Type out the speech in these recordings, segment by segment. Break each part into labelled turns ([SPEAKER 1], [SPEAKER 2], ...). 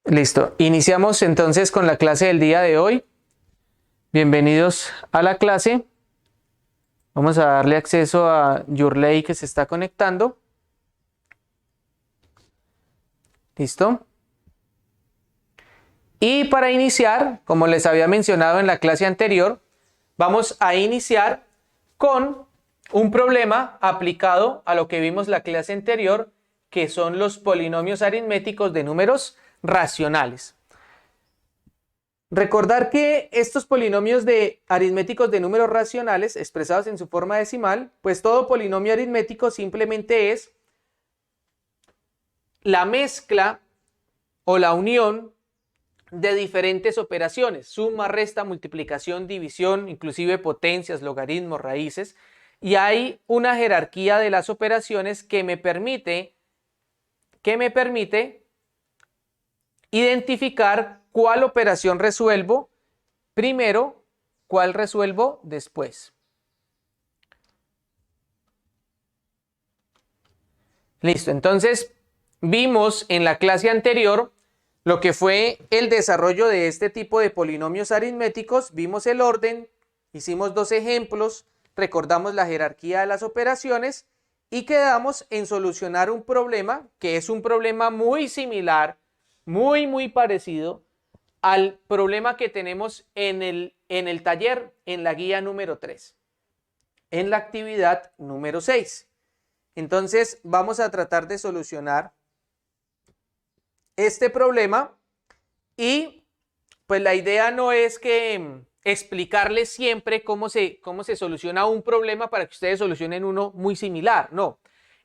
[SPEAKER 1] Listo. Iniciamos entonces con la clase del día de hoy. Bienvenidos a la clase. Vamos a darle acceso a Yurley que se está conectando. Listo. Y para iniciar, como les había mencionado en la clase anterior, vamos a iniciar con un problema aplicado a lo que vimos la clase anterior, que son los polinomios aritméticos de números racionales. Recordar que estos polinomios aritméticos de números racionales expresados en su forma decimal, pues todo polinomio aritmético simplemente es la mezcla o la unión de diferentes operaciones: suma, resta, multiplicación, división, inclusive potencias, logaritmos, raíces, y hay una jerarquía de las operaciones que me permite identificar cuál operación resuelvo primero, cuál resuelvo después. Listo, entonces vimos en la clase anterior lo que fue el desarrollo de este tipo de polinomios aritméticos, vimos el orden, hicimos dos ejemplos, recordamos la jerarquía de las operaciones y quedamos en solucionar un problema que es un problema muy similar, muy parecido al problema que tenemos en el taller, en la guía número 3, en la actividad número 6. Entonces vamos a tratar de solucionar este problema y pues la idea no es que explicarles siempre cómo se soluciona un problema para que ustedes solucionen uno muy similar, no.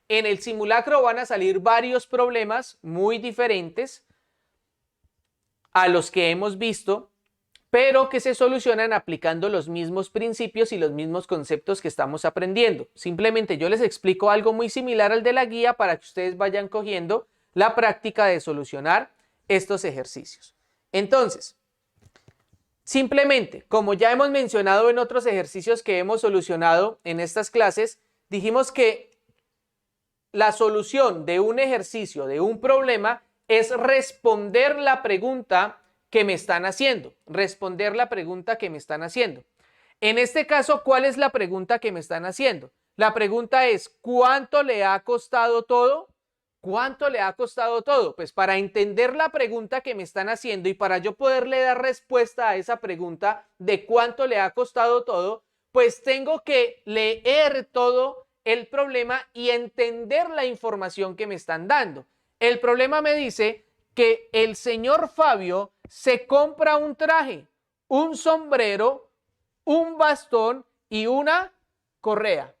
[SPEAKER 1] En el simulacro van a salir varios problemas muy diferentes a los que hemos visto, pero que se solucionan aplicando los mismos principios y los mismos conceptos que estamos aprendiendo. Simplemente yo les explico algo muy similar al de la guía para que ustedes vayan cogiendo la práctica de solucionar estos ejercicios. Entonces, simplemente, como ya hemos mencionado en otros ejercicios que hemos solucionado en estas clases, dijimos que la solución de un ejercicio, de un problema, es responder la pregunta que me están haciendo. Responder la pregunta que me están haciendo. En este caso, ¿cuál es la pregunta que me están haciendo? La pregunta es: ¿cuánto le ha costado todo? ¿Cuánto le ha costado todo? Pues para entender la pregunta que me están haciendo y para yo poderle dar respuesta a esa pregunta de cuánto le ha costado todo, pues tengo que leer todo el problema y entender la información que me están dando. El problema me dice que el señor Fabio se compra un traje, un sombrero, un bastón y una correa.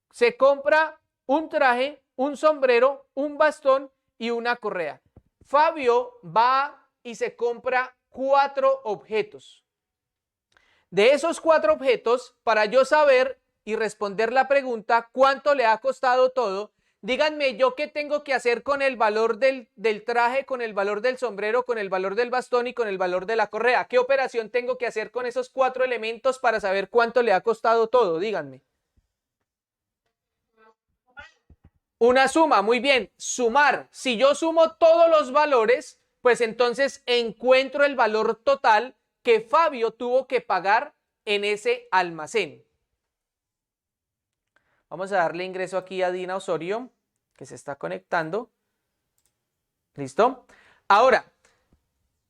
[SPEAKER 1] Se compra un traje, un sombrero, un bastón y una correa. Fabio va y se compra 4 objetos. De esos 4 objetos, para yo saber y responder la pregunta ¿cuánto le ha costado todo? Díganme yo qué tengo que hacer con el valor del traje, con el valor del sombrero, con el valor del bastón y con el valor de la correa. ¿Qué operación tengo que hacer con esos 4 elementos para saber cuánto le ha costado todo? Díganme. Una suma, muy bien, sumar. Si yo sumo todos los valores, pues entonces encuentro el valor total que Fabio tuvo que pagar en ese almacén. Vamos a darle ingreso aquí a Dina Osorio, que se está conectando. ¿Listo? Ahora,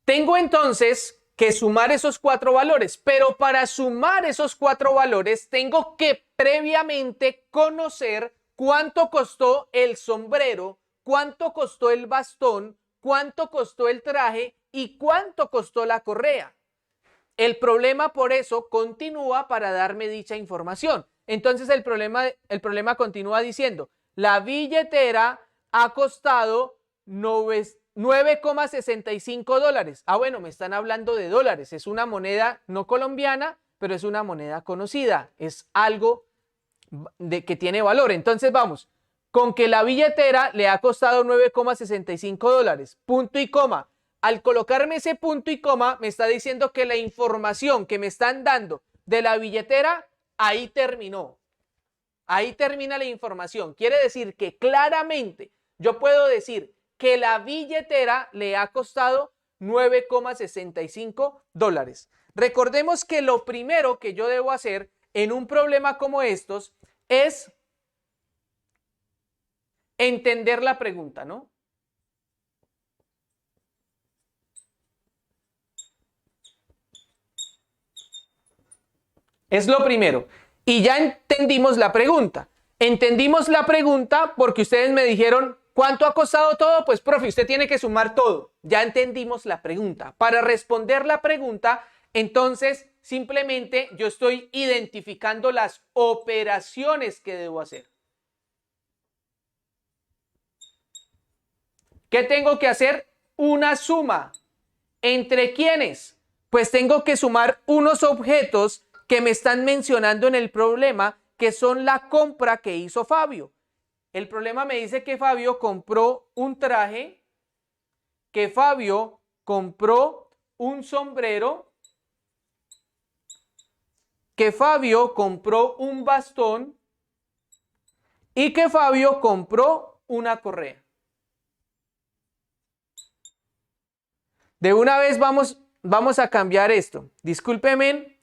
[SPEAKER 1] tengo entonces que sumar esos 4 valores, pero para sumar esos 4 valores tengo que previamente conocer cuánto costó el sombrero, cuánto costó el bastón, cuánto costó el traje y cuánto costó la correa. El problema por eso continúa para darme dicha información. Entonces el problema continúa diciendo: la billetera ha costado 9,65 dólares. Ah, bueno, me están hablando de dólares. Es una moneda no colombiana, pero es una moneda conocida. Es algo que tiene valor. Entonces vamos, con que la billetera le ha costado 9,65 dólares. Punto y coma. Al colocarme ese punto y coma, me está diciendo que la información que me están dando de la billetera, ahí terminó. Ahí termina la información. Quiere decir que claramente yo puedo decir que la billetera le ha costado $9,65. Recordemos que lo primero que yo debo hacer en un problema como estos es entender la pregunta, ¿no? Es lo primero. Y ya entendimos la pregunta. Entendimos la pregunta porque ustedes me dijeron, ¿cuánto ha costado todo? Pues, profe, usted tiene que sumar todo. Ya entendimos la pregunta. Para responder la pregunta, entonces, simplemente yo estoy identificando las operaciones que debo hacer. ¿Qué tengo que hacer? Una suma. ¿Entre quiénes? Pues tengo que sumar unos objetos que me están mencionando en el problema, que son la compra que hizo Fabio. El problema me dice que Fabio compró un traje, que Fabio compró un sombrero, que Fabio compró un bastón y que Fabio compró una correa. De una vez vamos a cambiar esto. Discúlpeme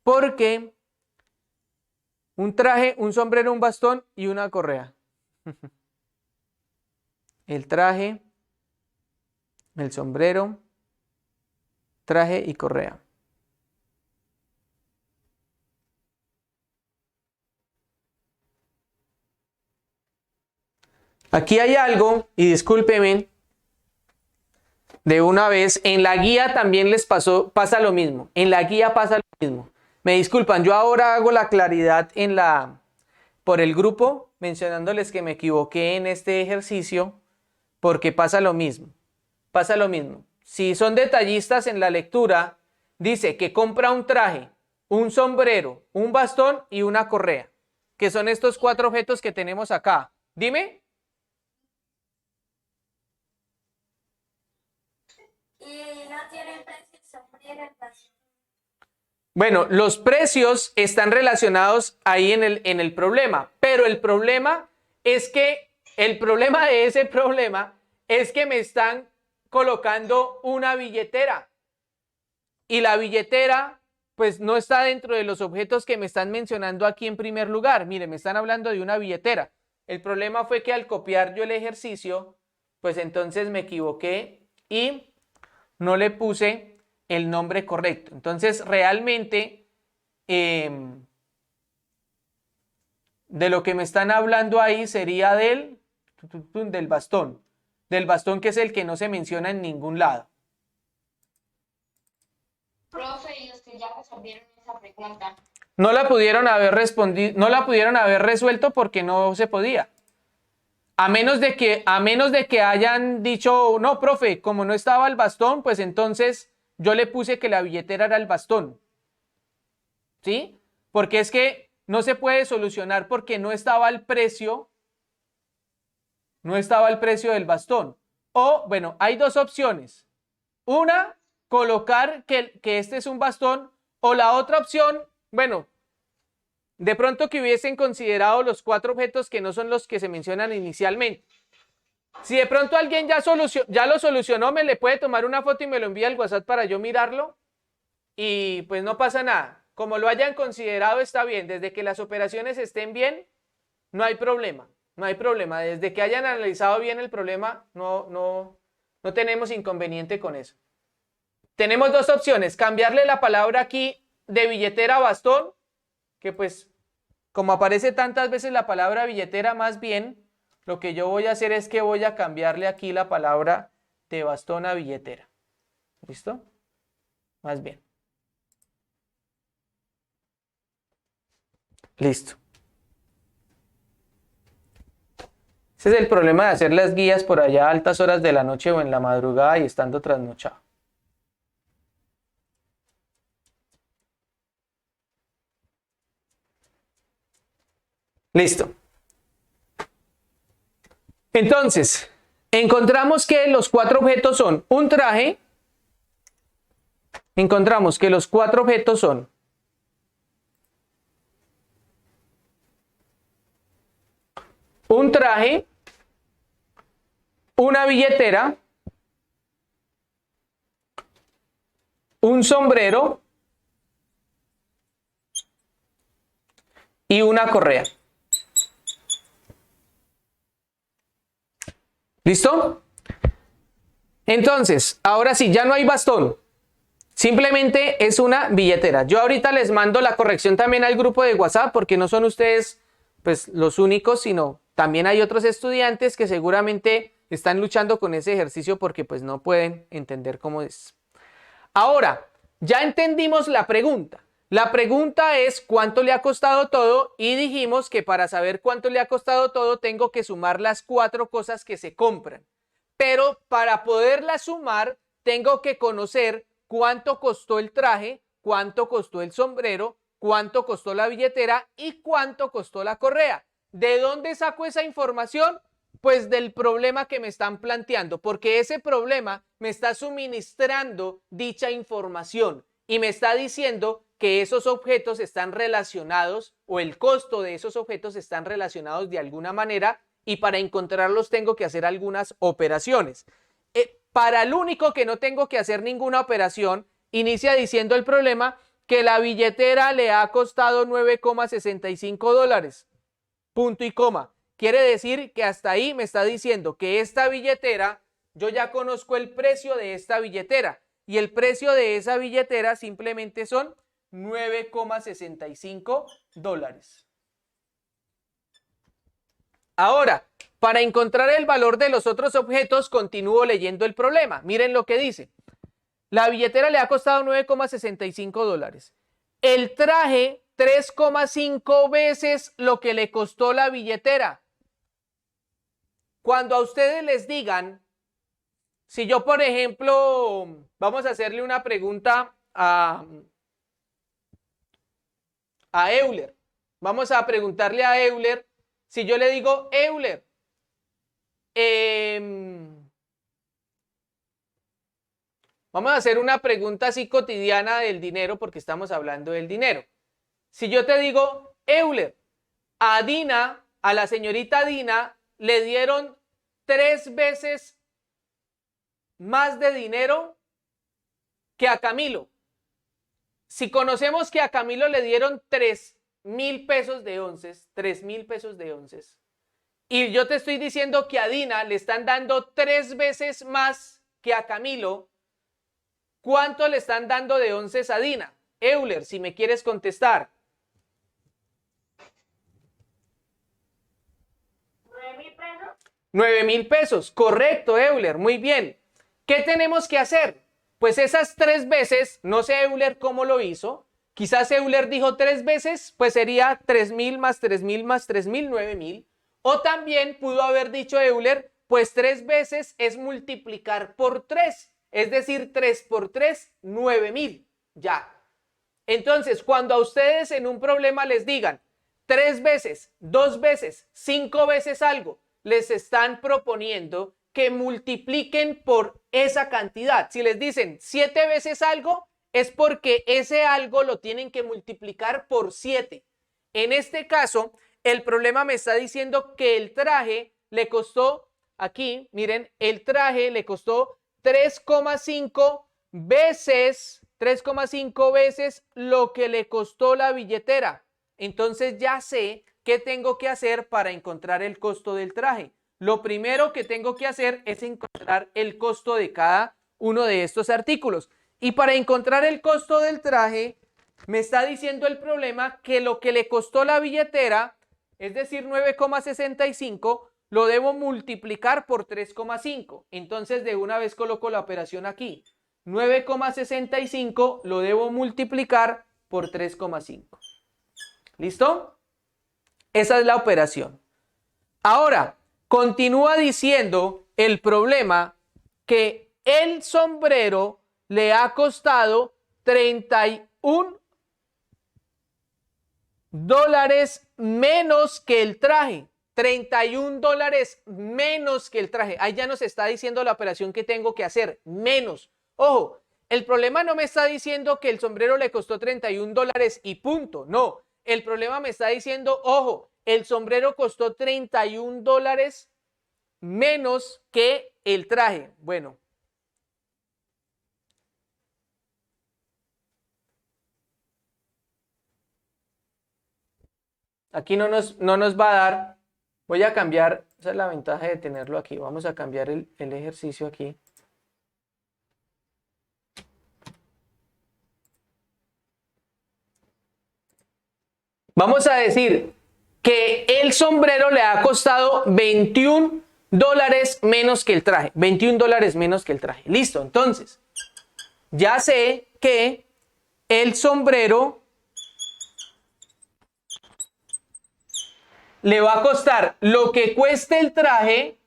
[SPEAKER 1] porque un traje, un sombrero, un bastón y una correa. El traje, el sombrero, traje y correa. Aquí hay algo, y discúlpenme, de una vez, en la guía también pasa lo mismo. En la guía pasa lo mismo. Me disculpan, yo ahora hago la claridad por el grupo, mencionándoles que me equivoqué en este ejercicio, porque pasa lo mismo. Pasa lo mismo. Si son detallistas en la lectura, dice que compra un traje, un sombrero, un bastón y una correa, que son estos 4 objetos que tenemos acá. Dime.
[SPEAKER 2] Y no tienen precio el sombrero, el bastón.
[SPEAKER 1] Bueno, los precios están relacionados ahí en el problema, pero el problema de ese problema es que me están colocando una billetera y la billetera pues no está dentro de los objetos que me están mencionando aquí en primer lugar. Mire, me están hablando de una billetera. El problema fue que al copiar yo el ejercicio, pues entonces me equivoqué y no le puse el nombre correcto. Entonces, realmente, de lo que me están hablando ahí sería del bastón que es el que no se menciona en ningún lado.
[SPEAKER 2] Profe, ¿y usted ya resolvieron esa pregunta?
[SPEAKER 1] No la pudieron haber respondido, no la pudieron haber resuelto porque no se podía. A menos de que hayan dicho, no, profe, como no estaba el bastón, pues entonces yo le puse que la billetera era el bastón. ¿Sí? Porque es que no se puede solucionar porque no estaba el precio del bastón. O, bueno, hay 2 opciones. Una, colocar que este es un bastón, o la otra opción, bueno, de pronto que hubiesen considerado los 4 objetos que no son los que se mencionan inicialmente. Si de pronto alguien ya lo solucionó, me le puede tomar una foto y me lo envía al WhatsApp para yo mirarlo y pues no pasa nada. Como lo hayan considerado está bien, desde que las operaciones estén bien, no hay problema, no hay problema. Desde que hayan analizado bien el problema, no tenemos inconveniente con eso. Tenemos 2 opciones, cambiarle la palabra aquí de billetera a bastón, que pues como aparece tantas veces la palabra billetera, más bien lo que yo voy a hacer es que voy a cambiarle aquí la palabra de bastón a billetera. ¿Listo? Más bien. Listo. Ese es el problema de hacer las guías por allá a altas horas de la noche o en la madrugada y estando trasnochado. Listo. Entonces, encontramos que los 4 objetos son un traje. Encontramos que los 4 objetos son un traje, una billetera, un sombrero y una correa. ¿Listo? Entonces, ahora sí, ya no hay bastón. Simplemente es una billetera. Yo ahorita les mando la corrección también al grupo de WhatsApp porque no son ustedes pues los únicos, sino también hay otros estudiantes que seguramente están luchando con ese ejercicio porque pues no pueden entender cómo es. Ahora, ya entendimos la pregunta. La pregunta es cuánto le ha costado todo y dijimos que para saber cuánto le ha costado todo tengo que sumar las 4 cosas que se compran. Pero para poderlas sumar tengo que conocer cuánto costó el traje, cuánto costó el sombrero, cuánto costó la billetera y cuánto costó la correa. ¿De dónde saco esa información? Pues del problema que me están planteando, porque ese problema me está suministrando dicha información y me está diciendo que esos objetos están relacionados o el costo de esos objetos están relacionados de alguna manera y para encontrarlos tengo que hacer algunas operaciones. Para el único que no tengo que hacer ninguna operación, inicia diciendo el problema que la billetera le ha costado $9,65. Punto y coma. Quiere decir que hasta ahí me está diciendo que esta billetera, yo ya conozco el precio de esta billetera y el precio de esa billetera simplemente son $9,65. Ahora, para encontrar el valor de los otros objetos, continúo leyendo el problema. Miren lo que dice. La billetera le ha costado $9,65. El traje, 3,5 veces lo que le costó la billetera. Cuando a ustedes les digan, si yo, por ejemplo, vamos a hacerle una pregunta a Euler. Vamos a preguntarle a Euler, si yo le digo, Euler, vamos a hacer una pregunta así cotidiana del dinero porque estamos hablando del dinero. Si yo te digo, Euler, a Dina, a la señorita Dina, le dieron 3 veces más de dinero que a Camilo. Si conocemos que a Camilo le dieron 3,000 pesos de onces, 3,000 pesos de onces, y yo te estoy diciendo que a Dina le están dando 3 veces más que a Camilo, ¿cuánto le están dando de onces a Dina? Euler, si me quieres contestar.
[SPEAKER 2] 9.000 pesos.
[SPEAKER 1] 9,000 pesos, correcto, Euler, muy bien. ¿Qué tenemos que hacer? Pues esas 3 veces, no sé Euler cómo lo hizo, quizás Euler dijo 3 veces, pues sería 3,000 más 3,000 más 3,000, 9,000. O también pudo haber dicho Euler, pues 3 veces es multiplicar por 3, es decir, 3 por 3, 9,000, ya. Entonces, cuando a ustedes en un problema les digan 3 veces, 2 veces, 5 veces algo, les están proponiendo que multipliquen por esa cantidad. Si les dicen 7 veces algo, es porque ese algo lo tienen que multiplicar por 7. En este caso, el problema me está diciendo que el traje le costó, aquí, miren, el traje le costó 3,5 veces lo que le costó la billetera. Entonces ya sé qué tengo que hacer para encontrar el costo del traje. Lo primero que tengo que hacer es encontrar el costo de cada uno de estos artículos. Y para encontrar el costo del traje, me está diciendo el problema que lo que le costó la billetera, es decir, 9,65, lo debo multiplicar por 3,5. Entonces de una vez coloco la operación aquí. 9,65 lo debo multiplicar por 3,5. ¿Listo? Esa es la operación. Ahora, continúa diciendo el problema que el sombrero le ha costado $31 menos que el traje. $31 menos que el traje. Ahí ya nos está diciendo la operación que tengo que hacer. Menos. Ojo, el problema no me está diciendo que el sombrero le costó $31 y punto. No. El problema me está diciendo, ojo, el sombrero costó $31 menos que el traje. Bueno. Aquí no nos va a dar. Voy a cambiar. Esa es la ventaja de tenerlo aquí. Vamos a cambiar el ejercicio aquí. Vamos a decir que el sombrero le ha costado $21 menos que el traje. $21 menos que el traje. Listo. Entonces, ya sé que el sombrero le va a costar lo que cueste el traje,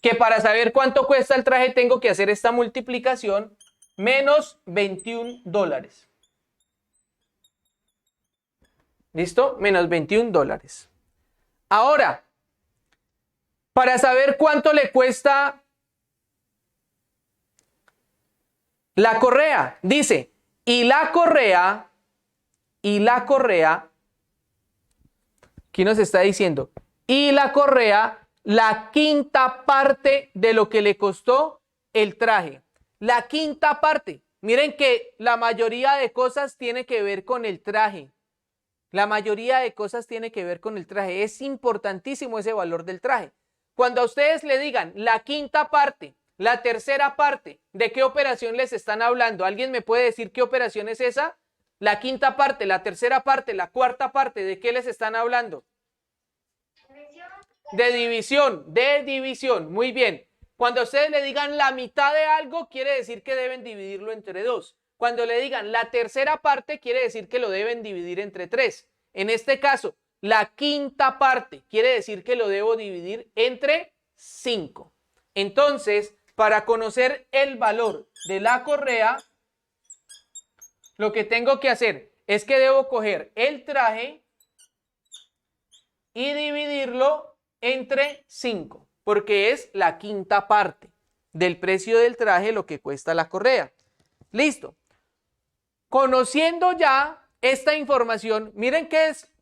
[SPEAKER 1] que para saber cuánto cuesta el traje tengo que hacer esta multiplicación, menos $21. ¿Listo? Menos $21. Ahora, para saber cuánto le cuesta la correa, dice, y la correa, aquí nos está diciendo, y la correa, la quinta parte de lo que le costó el traje. La quinta parte. Miren que la mayoría de cosas tiene que ver con el traje. La mayoría de cosas tiene que ver con el traje. Es importantísimo ese valor del traje. Cuando a ustedes le digan la quinta parte, la tercera parte, ¿de qué operación les están hablando? ¿Alguien me puede decir qué operación es esa? La quinta parte, la tercera parte, la cuarta parte, ¿de qué les están hablando? De división, muy bien. Cuando a ustedes le digan la mitad de algo, quiere decir que deben dividirlo entre 2. Cuando le digan la tercera parte, quiere decir que lo deben dividir entre 3. En este caso, la quinta parte, quiere decir que lo debo dividir entre 5. Entonces, para conocer el valor de la correa, lo que tengo que hacer es que debo coger el traje y dividirlo entre 5, porque es la quinta parte del precio del traje lo que cuesta la correa. Listo. Conociendo ya esta información, miren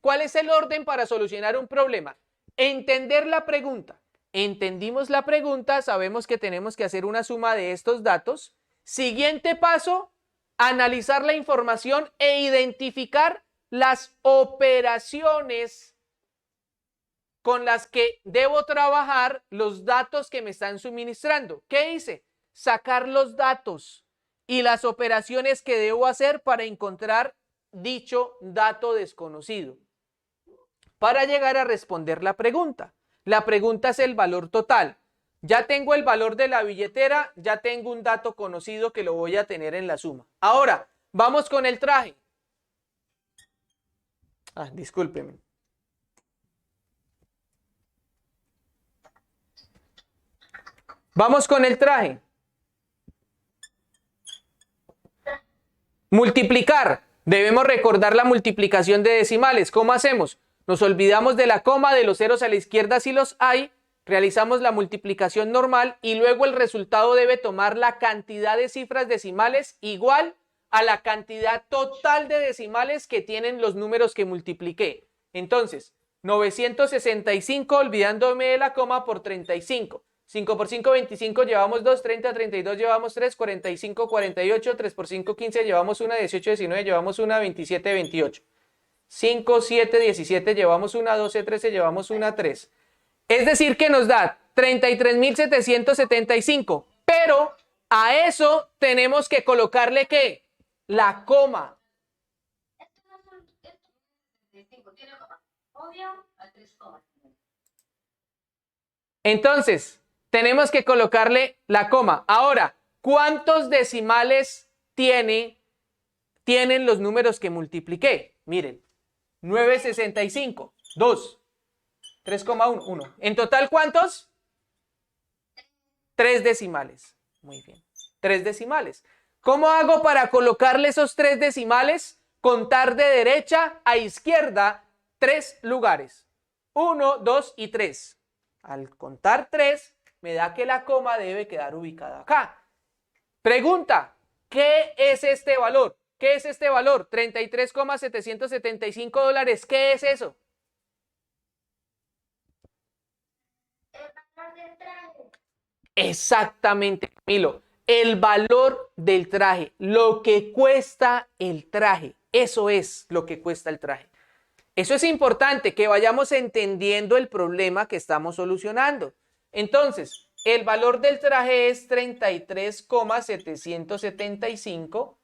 [SPEAKER 1] cuál es el orden para solucionar un problema. Entender la pregunta. Entendimos la pregunta, sabemos que tenemos que hacer una suma de estos datos. Siguiente paso, analizar la información e identificar las operaciones con las que debo trabajar los datos que me están suministrando. ¿Qué hice? Sacar los datos y las operaciones que debo hacer para encontrar dicho dato desconocido, para llegar a responder la pregunta. La pregunta es el valor total. Ya tengo el valor de la billetera, ya tengo un dato conocido que lo voy a tener en la suma. Ahora, vamos con el traje. Discúlpeme. Vamos con el traje. Multiplicar. Debemos recordar la multiplicación de decimales. ¿Cómo hacemos? Nos olvidamos de la coma, de los ceros a la izquierda si los hay, realizamos la multiplicación normal y luego el resultado debe tomar la cantidad de cifras decimales igual a la cantidad total de decimales que tienen los números que multipliqué. Entonces, 965, olvidándome de la coma, por 35. 5 por 5, 25, llevamos 2, 30, 32, llevamos 3, 45, 48, 3 por 5, 15, llevamos 1, 18, 19, llevamos 1, 27, 28. 5, 7, 17, llevamos 1, 12, 13, llevamos 1, 3. Es decir, que nos da 33.775, pero a eso tenemos que colocarle ¿qué? La coma. Entonces, tenemos que colocarle la coma. Ahora, ¿cuántos decimales tienen los números que multipliqué? Miren, 965, 2, 3,1, 1. ¿En total cuántos? 3 decimales. Muy bien, 3 decimales. ¿Cómo hago para colocarle esos 3 decimales? Contar de derecha a izquierda 3 lugares. 1, 2 y 3. Al contar 3, me da que la coma debe quedar ubicada acá. Pregunta, ¿qué es este valor? ¿Qué es este valor? 33,775 dólares. ¿Qué es eso? Exactamente, Camilo. El valor del traje, lo que cuesta el traje, eso es lo que cuesta el traje. Eso es importante, que vayamos entendiendo el problema que estamos solucionando. Entonces, el valor del traje es $33,775.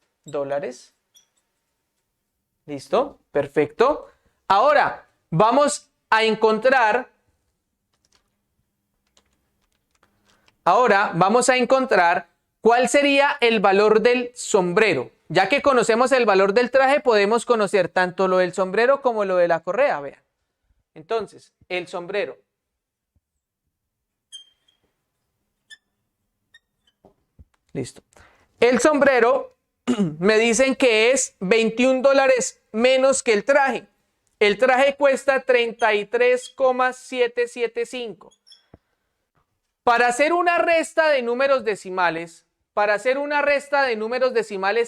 [SPEAKER 1] ¿Listo? Perfecto. Ahora, vamos a encontrar cuál sería el valor del sombrero. Ya que conocemos el valor del traje, podemos conocer tanto lo del sombrero como lo de la correa. Vean. Entonces, el sombrero. Listo. El sombrero me dicen que es $21 menos que el traje. El traje cuesta 33,775. Para hacer una resta de números decimales,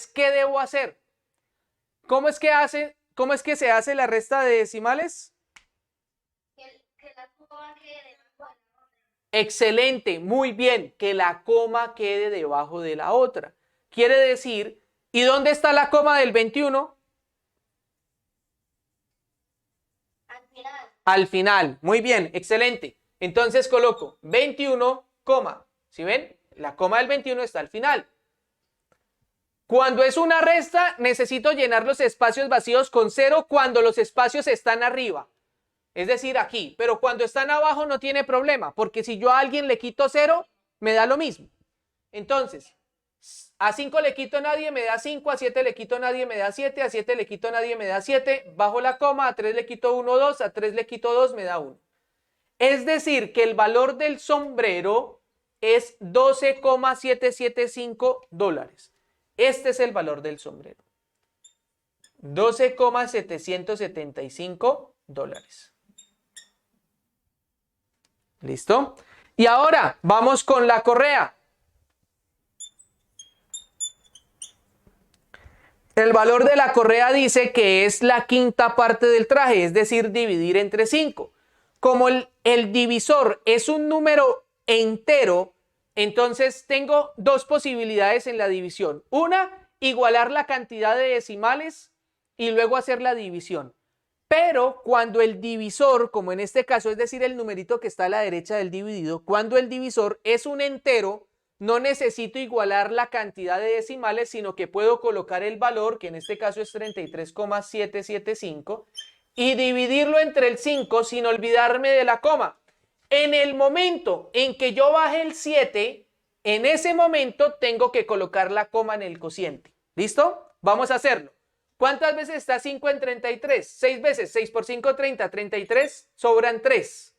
[SPEAKER 1] ¿qué debo hacer? ¿Cómo es que se hace la resta de decimales?
[SPEAKER 2] Que la coma quede debajo.
[SPEAKER 1] Excelente, muy bien, que la coma quede debajo de la otra. Quiere decir, ¿y dónde está la coma del 21?
[SPEAKER 2] Al final.
[SPEAKER 1] Al final, muy bien, excelente. Entonces coloco 21, ¿sí ven? La coma del 21 está al final. Cuando es una resta, necesito llenar los espacios vacíos con 0 cuando los espacios están arriba. Es decir, aquí. Pero cuando están abajo no tiene problema, porque si yo a alguien le quito 0, me da lo mismo. Entonces, a 5 le quito nadie, me da 5, a 7 le quito nadie, me da 7, a 7 le quito nadie, me da 7, bajo la coma, a 3 le quito 1, 2, a 3 le quito 2, me da 1. Es decir, que el valor del sombrero es $12,775. Este es el valor del sombrero. $12,775. ¿Listo? Y ahora vamos con la correa. El valor de la correa dice que es la quinta parte del traje, es decir, dividir entre 5. Como el divisor es un número entero, entonces tengo dos posibilidades en la división. Una, igualar la cantidad de decimales y luego hacer la división. Pero cuando el divisor, como en este caso, es decir, el numerito que está a la derecha del dividido, cuando el divisor es un entero, no necesito igualar la cantidad de decimales, sino que puedo colocar el valor, que en este caso es 33,775, y dividirlo entre el 5 sin olvidarme de la coma. En el momento en que yo baje el 7, en ese momento tengo que colocar la coma en el cociente. ¿Listo? Vamos a hacerlo. ¿Cuántas veces está 5 en 33? 6 veces. 6 por 5, 30. 33, sobran 3.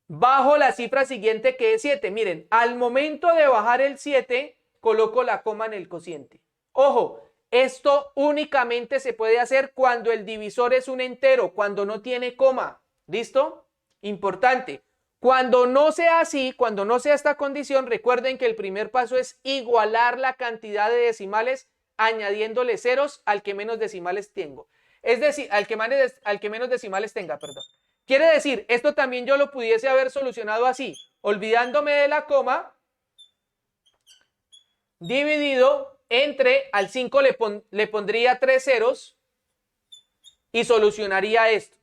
[SPEAKER 1] Bajo la cifra siguiente que es 7. Miren, al momento de bajar el 7, coloco la coma en el cociente. Ojo, esto únicamente se puede hacer cuando el divisor es un entero, cuando no tiene coma. ¿Listo? Importante. Cuando no sea así, cuando no sea esta condición, recuerden que el primer paso es igualar la cantidad de decimales añadiéndole ceros al que menos decimales tengo. Es decir, al que menos decimales tenga, perdón. Quiere decir, esto también yo lo pudiese haber solucionado así, olvidándome de la coma, dividido entre, al 5 le pondría 3 ceros y solucionaría esto.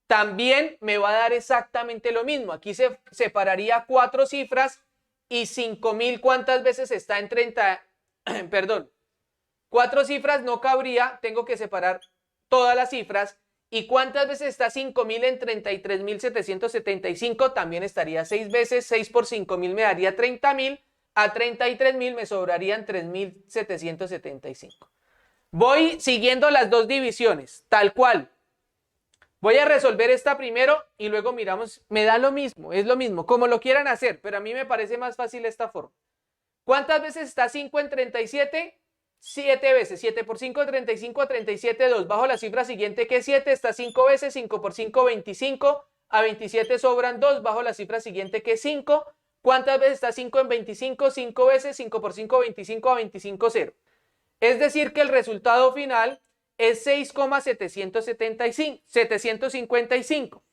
[SPEAKER 1] También me va a dar exactamente lo mismo. Aquí se separaría 4 cifras y 5.000, ¿cuántas veces está en 30? Perdón. 4 cifras no cabría, tengo que separar todas las cifras. ¿Y cuántas veces está 5.000 en 33.775? También estaría 6 veces. 6 por 5.000 me daría 30.000. A 33.000 me sobrarían 3.775. Voy siguiendo las dos divisiones, tal cual. Voy a resolver esta primero y luego miramos. Me da lo mismo, es lo mismo, como lo quieran hacer, pero a mí me parece más fácil esta forma. ¿Cuántas veces está 5 en 37? 7 veces. 7 por 5, 35, a 37, 2. Bajo la cifra siguiente que es 7, está 5 veces. 5 por 5, 25. A 27 sobran 2. Bajo la cifra siguiente que es 5. ¿Cuántas veces está 5 en 25? 5 veces. 5 por 5, 25. A 25, 0. Es decir que el resultado final es 6,755.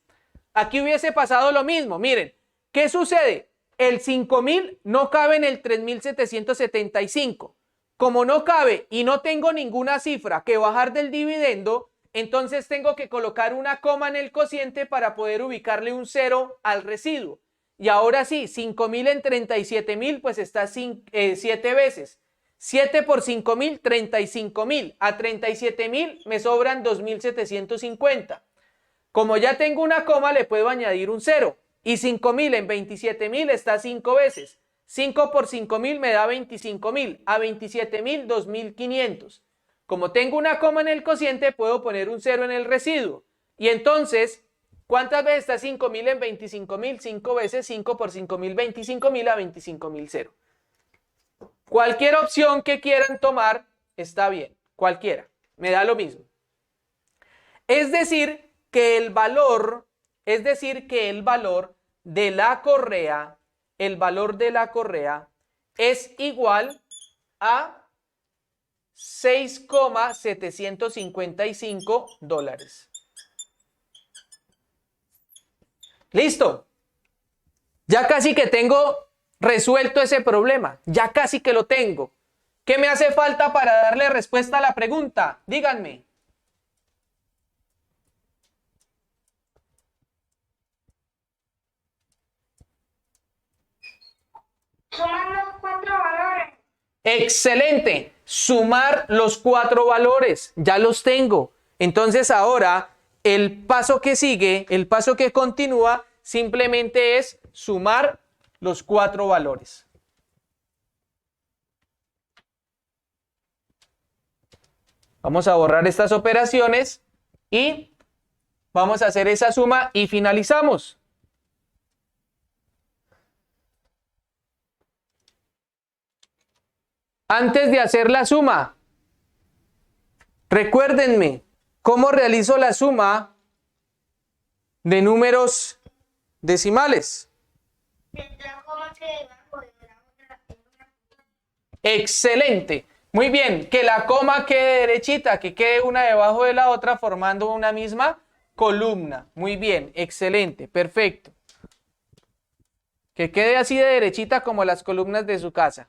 [SPEAKER 1] Aquí hubiese pasado lo mismo. Miren, ¿qué sucede? el 5.000 no cabe en el 3.775. Como no cabe y no tengo ninguna cifra que bajar del dividendo, entonces tengo que colocar una coma en el cociente para poder ubicarle un 0 al residuo. Y ahora sí, 5.000 en 37.000, pues está 7 veces. 7 por 5.000, 35.000. A 37.000 me sobran 2.750. Como ya tengo una coma, le puedo añadir un 0. Y 5.000 en 27.000 está 5 veces. 5 por 5.000 me da 25.000. A 27.000, 2.500. Como tengo una coma en el cociente, puedo poner un 0 en el residuo. Y entonces, ¿cuántas veces está 5.000 en 25.000? 5 veces. 5 por 5.000, 25.000 a 25.000, 0. Cualquier opción que quieran tomar está bien. Cualquiera. Me da lo mismo. Es decir, que el valor de la correa, es igual a $6,755. Listo. Ya casi que tengo resuelto ese problema. Ya casi que lo tengo. ¿Qué me hace falta para darle respuesta a la pregunta? Díganme.
[SPEAKER 2] Sumar los 4 valores.
[SPEAKER 1] Excelente. Sumar los 4 valores. Ya los tengo. Entonces ahora el paso que sigue, el paso que continúa, simplemente es sumar los 4 valores. Vamos a borrar estas operaciones y vamos a hacer esa suma y finalizamos. Antes de hacer la suma, recuérdenme cómo realizo la suma de números decimales. Excelente. Muy bien, que la coma quede derechita, que quede una debajo de la otra formando una misma columna. Muy bien, excelente, perfecto. Que quede así de derechita como las columnas de su casa.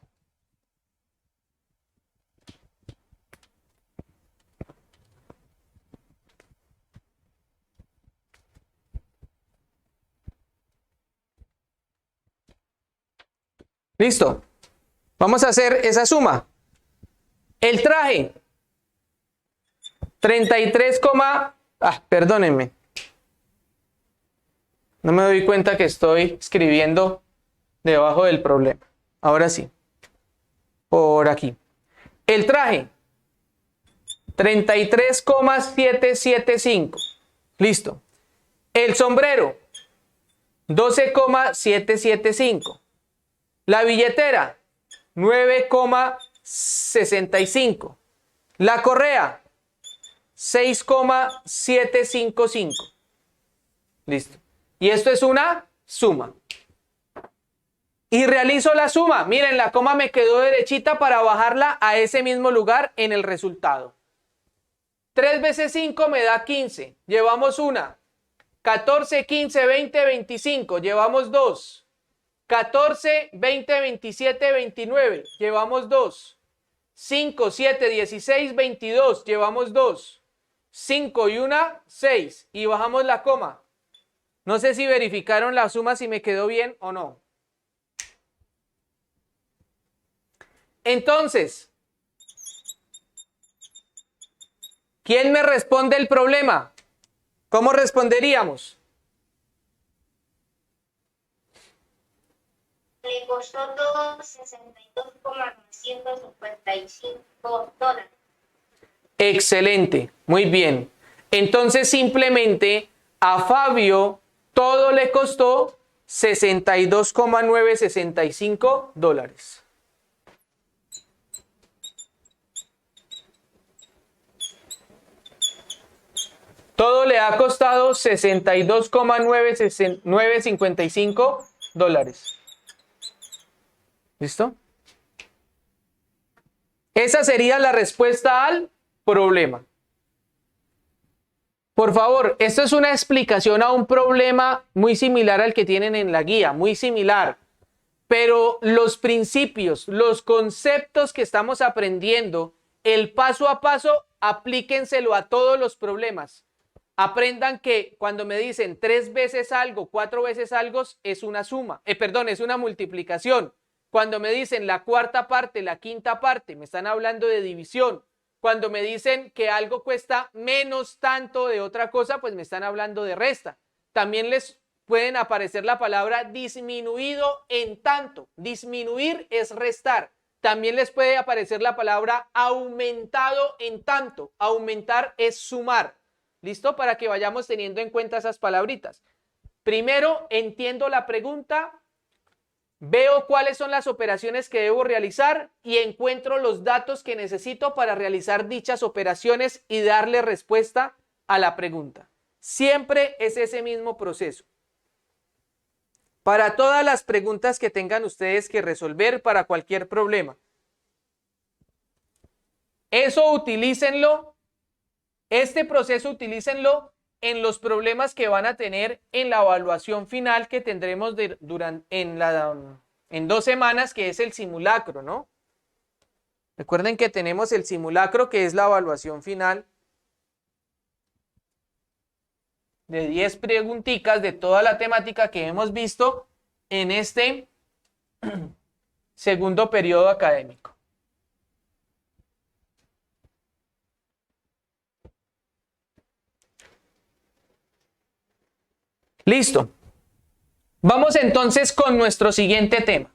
[SPEAKER 1] Listo. Vamos a hacer esa suma. El traje. 33, perdónenme. No me doy cuenta que estoy escribiendo debajo del problema. Ahora sí. Por aquí. El traje. 33,775. Listo. El sombrero. 12,775. La billetera, 9,65. La correa, 6,755. Listo. Y esto es una suma. Y realizo la suma. Miren, la coma me quedó derechita para bajarla a ese mismo lugar en el resultado. 3 veces 5 me da 15. Llevamos una. 14, 15, 20, 25. Llevamos 2. 14, 20, 27, 29, llevamos 2. 5, 7, 16, 22, llevamos 2. 5 y 1, 6. Y bajamos la coma. No sé si verificaron la suma, si me quedó bien o no. Entonces, ¿quién me responde el problema? ¿Cómo responderíamos?
[SPEAKER 2] Le costó $62,955.
[SPEAKER 1] Excelente, muy bien. Entonces simplemente a Fabio todo le costó $62,965. Todo le ha costado $62,955. ¿Listo? Esa sería la respuesta al problema. Por favor, esto es una explicación a un problema muy similar al que tienen en la guía, muy similar. pero los principios, los conceptos que estamos aprendiendo, el paso a paso, aplíquenselo a todos los problemas. Aprendan que cuando me dicen 3 veces algo, 4 veces algo, es una suma, es una multiplicación. Cuando me dicen la cuarta parte, la quinta parte, me están hablando de división. Cuando me dicen que algo cuesta menos tanto de otra cosa, pues me están hablando de resta. También les pueden aparecer la palabra disminuido en tanto. Disminuir es restar. También les puede aparecer la palabra aumentado en tanto. Aumentar es sumar. ¿Listo? Para que vayamos teniendo en cuenta esas palabritas. Primero, entiendo la pregunta, veo cuáles son las operaciones que debo realizar y encuentro los datos que necesito para realizar dichas operaciones y darle respuesta a la pregunta. Siempre es ese mismo proceso. Para todas las preguntas que tengan ustedes que resolver para cualquier problema. Eso utilícenlo, este proceso utilícenlo en los problemas que van a tener en la evaluación final que tendremos en 2 semanas, que es el simulacro, ¿no? Recuerden que tenemos el simulacro, que es la evaluación final de 10 preguntitas de toda la temática que hemos visto en este segundo periodo académico. Listo. Vamos entonces con nuestro siguiente tema.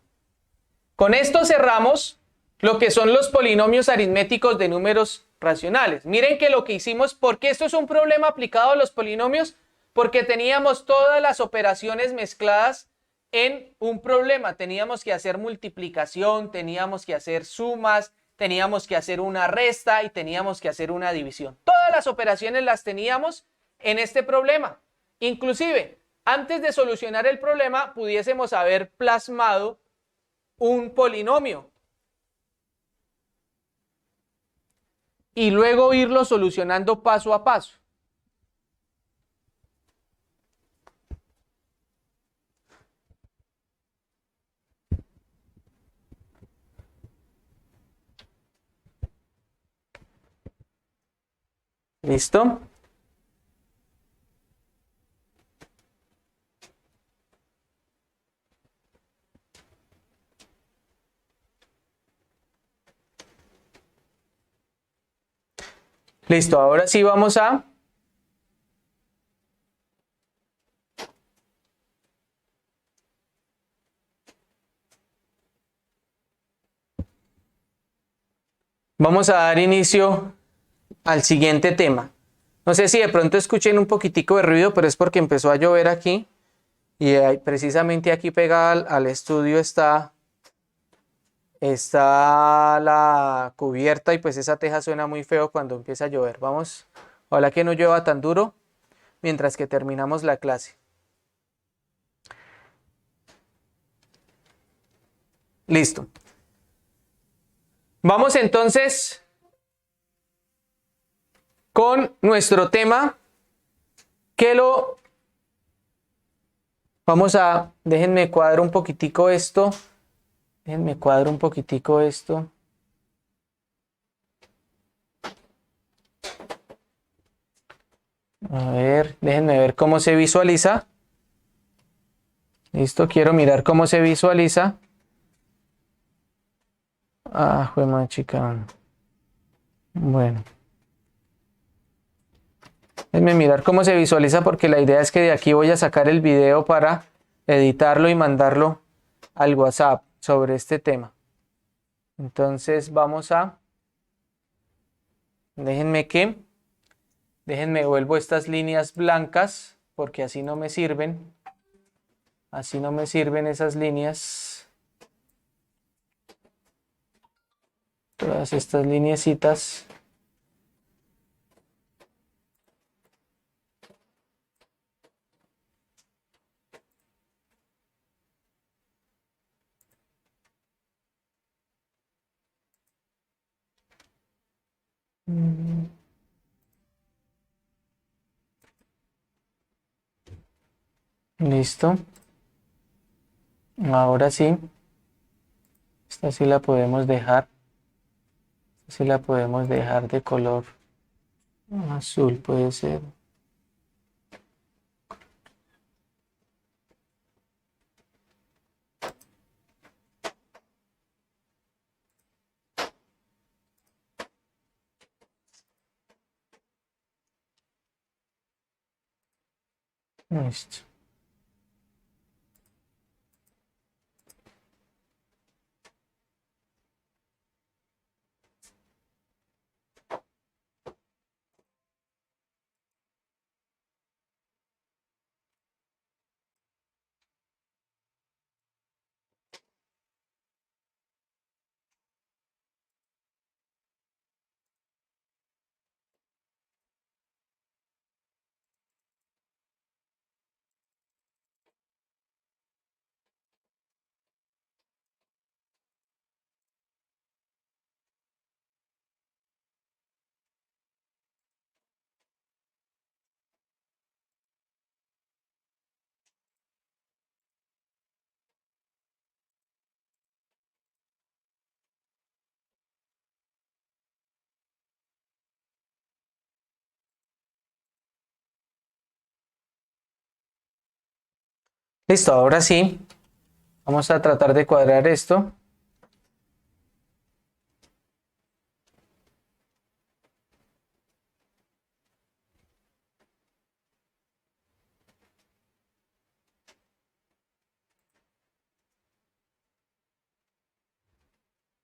[SPEAKER 1] Con esto cerramos lo que son los polinomios aritméticos de números racionales. Miren que lo que hicimos, porque esto es un problema aplicado a los polinomios, porque teníamos todas las operaciones mezcladas en un problema. Teníamos que hacer multiplicación, teníamos que hacer sumas, teníamos que hacer una resta y teníamos que hacer una división. Todas las operaciones las teníamos en este problema. Inclusive, antes de solucionar el problema, pudiésemos haber plasmado un polinomio y luego irlo solucionando paso a paso. ¿Listo? Listo, ahora sí vamos a dar inicio al siguiente tema. No sé si de pronto escuchen un poquitico de ruido, pero es porque empezó a llover aquí y precisamente aquí pegada al estudio está la cubierta y pues esa teja suena muy feo cuando empieza a llover. Vamos, ojalá que no llueva tan duro mientras que terminamos la clase. Listo. Vamos entonces con nuestro tema que déjenme cuadrar un poquitico esto. A ver, déjenme ver cómo se visualiza. Listo, quiero mirar cómo se visualiza. Ah, juema chica. Bueno. Déjenme mirar cómo se visualiza porque la idea es que de aquí voy a sacar el video para editarlo y mandarlo al WhatsApp sobre este tema. Entonces déjenme vuelvo estas líneas blancas porque así no me sirven. Así no me sirven esas líneas. Todas estas lineecitas. Listo. Ahora sí. Esta sí la podemos dejar. Esta sí la podemos dejar de color azul, puede ser. Listo. Listo, ahora sí. Vamos a tratar de cuadrar esto.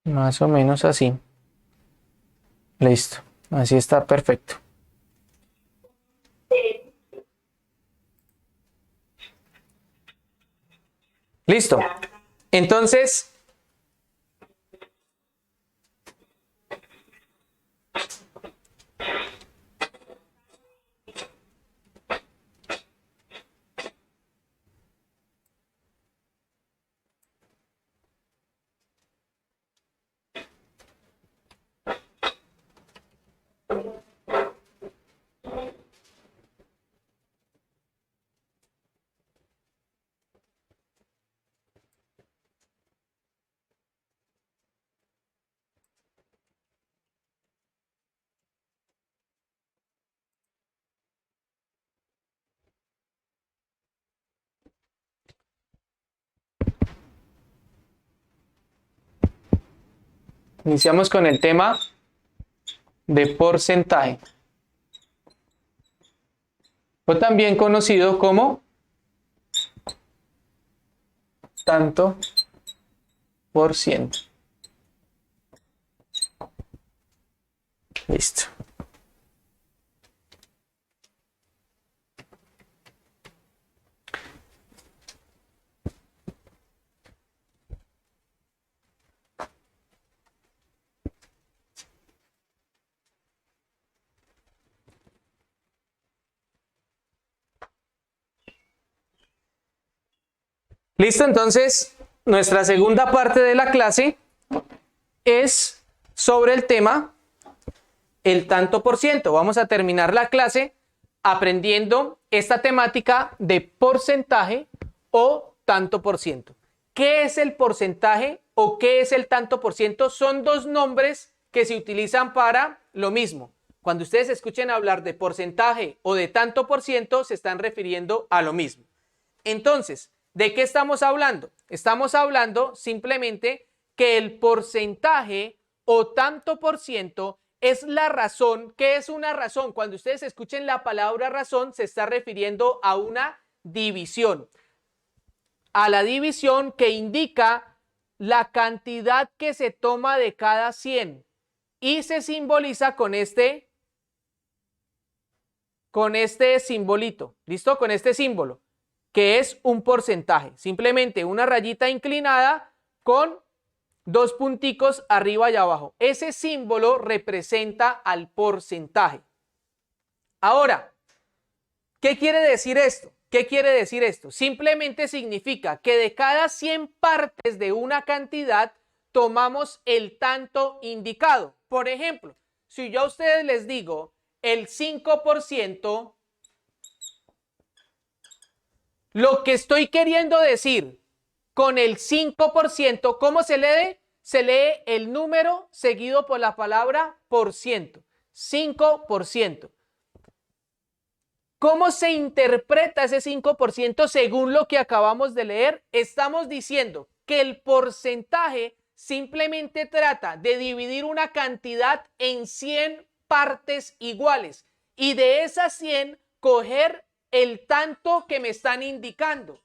[SPEAKER 1] Más o menos así. Listo. Así está perfecto. Listo. Entonces, iniciamos con el tema de porcentaje, o también conocido como tanto por ciento. Listo. Listo, entonces, nuestra segunda parte de la clase es sobre el tema el tanto por ciento. Vamos a terminar la clase aprendiendo esta temática de porcentaje o tanto por ciento. ¿Qué es el porcentaje o qué es el tanto por ciento? Son dos nombres que se utilizan para lo mismo. Cuando ustedes escuchen hablar de porcentaje o de tanto por ciento, se están refiriendo a lo mismo. Entonces, ¿de qué estamos hablando? Estamos hablando simplemente que el porcentaje o tanto por ciento es la razón. ¿Qué es una razón? Cuando ustedes escuchen la palabra razón, se está refiriendo a una división. A la división que indica la cantidad que se toma de cada 100 y se simboliza con este simbolito. ¿Listo? Con este símbolo, que es un porcentaje. Simplemente una rayita inclinada con dos punticos arriba y abajo. Ese símbolo representa al porcentaje. Ahora, ¿qué quiere decir esto? ¿Qué quiere decir esto? Simplemente significa que de cada 100 partes de una cantidad tomamos el tanto indicado. Por ejemplo, si yo a ustedes les digo el 5%, lo que estoy queriendo decir con el 5%, ¿cómo se lee? se lee el número seguido por la palabra por ciento, 5%. ¿Cómo se interpreta ese 5% según lo que acabamos de leer? Estamos diciendo que el porcentaje simplemente trata de dividir una cantidad en 100 partes iguales y de esas 100 coger el tanto que me están indicando.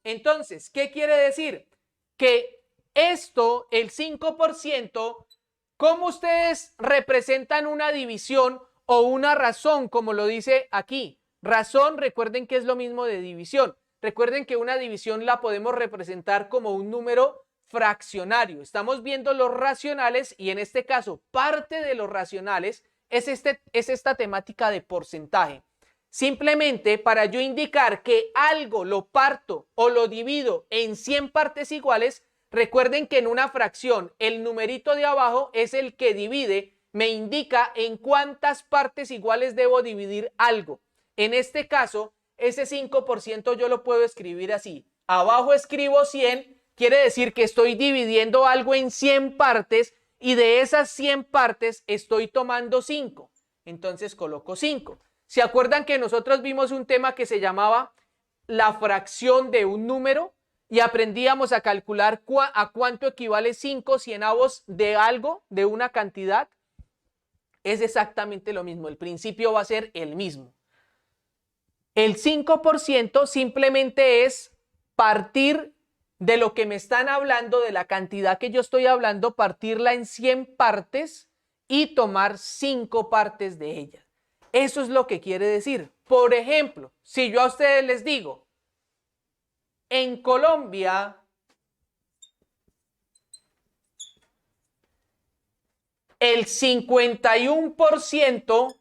[SPEAKER 1] Entonces, ¿qué quiere decir? Que esto, el 5%, ¿cómo ustedes representan una división o una razón, como lo dice aquí? Razón, recuerden que es lo mismo de división. Recuerden que una división la podemos representar como un número fraccionario. Estamos viendo los racionales y en este caso parte de los racionales es esta temática de porcentaje. Simplemente para yo indicar que algo lo parto o lo divido en 100 partes iguales, recuerden que en una fracción el numerito de abajo es el que divide, me indica en cuántas partes iguales debo dividir algo. En este caso, ese 5% yo lo puedo escribir así. Abajo escribo 100, quiere decir que estoy dividiendo algo en 100 partes y de esas 100 partes estoy tomando 5. Entonces coloco 5. ¿Se acuerdan que nosotros vimos un tema que se llamaba la fracción de un número? Y aprendíamos a calcular a cuánto equivale 5 cienavos de algo, de una cantidad. Es exactamente lo mismo. El principio va a ser el mismo. El 5% simplemente es partir de lo que me están hablando, de la cantidad que yo estoy hablando, partirla en 100 partes y tomar 5 partes de ella. Eso es lo que quiere decir. Por ejemplo, si yo a ustedes les digo, en Colombia, el 51%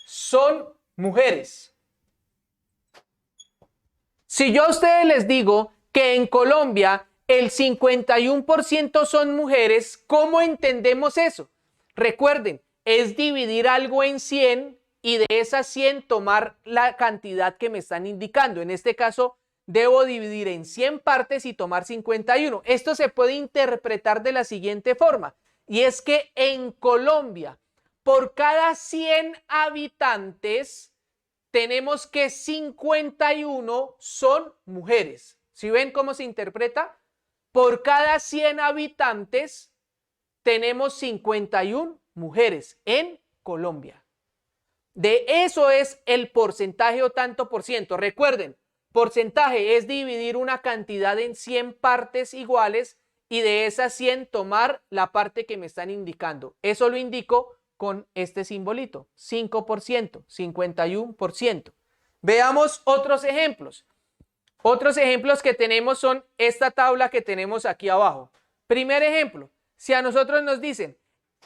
[SPEAKER 1] son mujeres. Si yo a ustedes les digo que en Colombia el 51% son mujeres, ¿cómo entendemos eso? Recuerden, es dividir algo en 100 y de esas 100 tomar la cantidad que me están indicando. En este caso, debo dividir en 100 partes y tomar 51. Esto se puede interpretar de la siguiente forma, y es que en Colombia, por cada 100 habitantes, tenemos que 51 son mujeres. ¿Sí ven cómo se interpreta? Por cada 100 habitantes tenemos 51 mujeres en Colombia. De eso es el porcentaje o tanto por ciento. Recuerden, porcentaje es dividir una cantidad en 100 partes iguales y de esas 100 tomar la parte que me están indicando. Eso lo indico con este simbolito, 5%, 51%. Veamos otros ejemplos. Otros ejemplos que tenemos son esta tabla que tenemos aquí abajo. Primer ejemplo, si a nosotros nos dicen,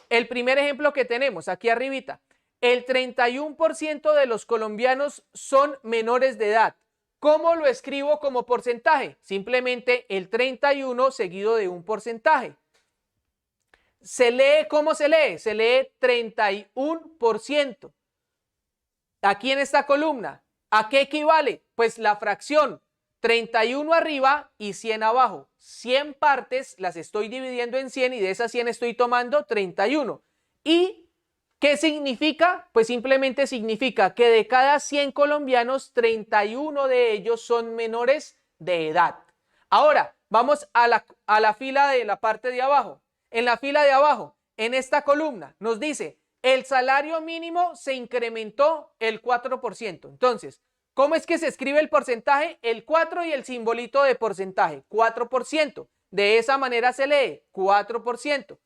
[SPEAKER 1] el primer ejemplo que tenemos aquí arribita, el 31% de los colombianos son menores de edad. ¿Cómo lo escribo como porcentaje? Simplemente el 31 seguido de un porcentaje. ¿Se lee cómo se lee? Se lee 31%. Aquí en esta columna, ¿a qué equivale? Pues la fracción 31 arriba y 100 abajo. 100 partes las estoy dividiendo en 100 y de esas 100 estoy tomando 31. ¿Y qué significa? Pues simplemente significa que de cada 100 colombianos, 31 de ellos son menores de edad. Ahora, vamos a la fila de la parte de abajo. En la fila de abajo, en esta columna, nos dice, el salario mínimo se incrementó el 4%. Entonces, ¿cómo es que se escribe el porcentaje? El 4 y el simbolito de porcentaje, 4%. De esa manera se lee, 4%.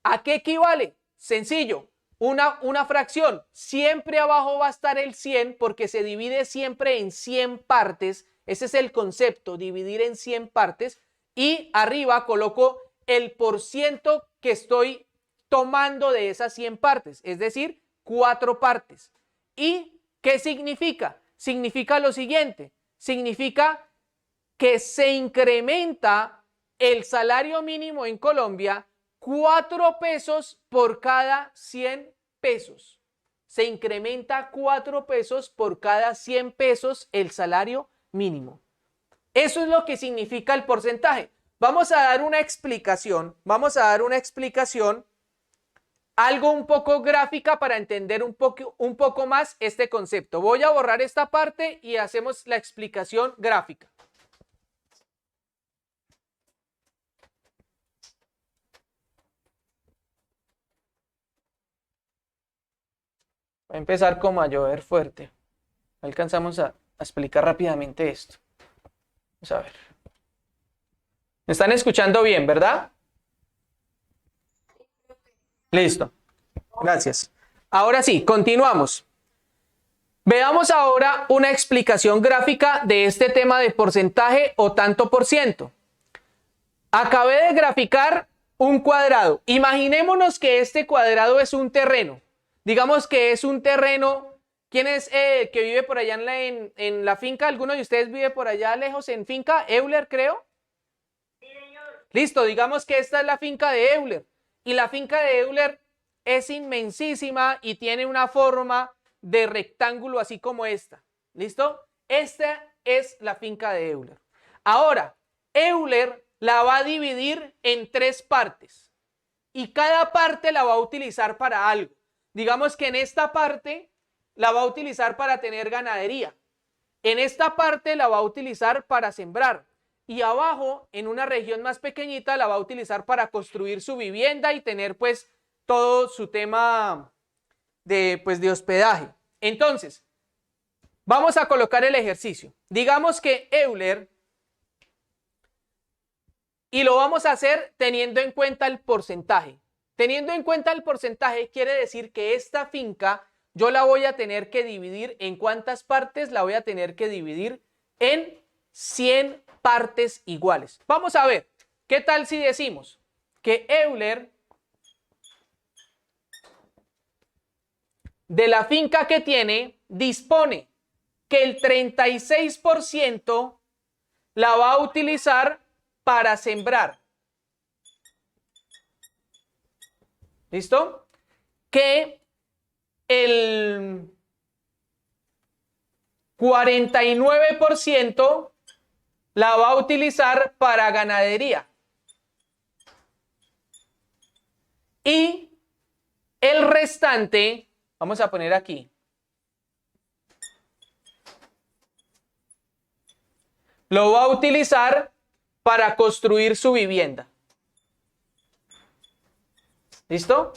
[SPEAKER 1] ¿A qué equivale? Sencillo, una fracción. Siempre abajo va a estar el 100 porque se divide siempre en 100 partes. Ese es el concepto, dividir en 100 partes. Y arriba coloco el porciento que estoy tomando de esas 100 partes, es decir, 4 partes. ¿Y qué significa? Significa lo siguiente, significa que se incrementa el salario mínimo en Colombia 4 pesos por cada 100 pesos. Se incrementa 4 pesos por cada 100 pesos el salario mínimo. Eso es lo que significa el porcentaje. vamos a dar una explicación, algo un poco gráfica para entender un poco más este concepto. Voy a borrar esta parte y hacemos la explicación gráfica. Va a empezar como a llover fuerte. Alcanzamos a explicar rápidamente esto. Vamos a ver. ¿Me están escuchando bien, verdad? Listo. Gracias. Ahora sí, continuamos. Veamos ahora una explicación gráfica de este tema de porcentaje o tanto por ciento. Acabé de graficar un cuadrado. Imaginémonos que este cuadrado es un terreno. Digamos que es un terreno. ¿Quién es que vive por allá en la finca? ¿Alguno de ustedes vive por allá lejos en finca? Euler, creo.
[SPEAKER 2] Sí, señor.
[SPEAKER 1] Listo, digamos que esta es la finca de Euler. Y la finca de Euler es inmensísima y tiene una forma de rectángulo así como esta. ¿Listo? Esta es la finca de Euler. Ahora, Euler la va a dividir en 3 partes. Y cada parte la va a utilizar para algo. Digamos que en esta parte la va a utilizar para tener ganadería. En esta parte la va a utilizar para sembrar. Y abajo, en una región más pequeñita, la va a utilizar para construir su vivienda y tener pues todo su tema de hospedaje. Entonces, vamos a colocar el ejercicio. Digamos que Euler, y lo vamos a hacer teniendo en cuenta el porcentaje. Teniendo en cuenta el porcentaje quiere decir que esta finca yo la voy a tener que dividir en ¿cuántas partes? La voy a tener que dividir en 100 partes iguales. Vamos a ver, ¿qué tal si decimos que Euler, de la finca que tiene, dispone que el 36% la va a utilizar para sembrar? ¿Listo? Que el 49% la va a utilizar para ganadería. Y el restante, vamos a poner aquí, lo va a utilizar para construir su vivienda. ¿Listo?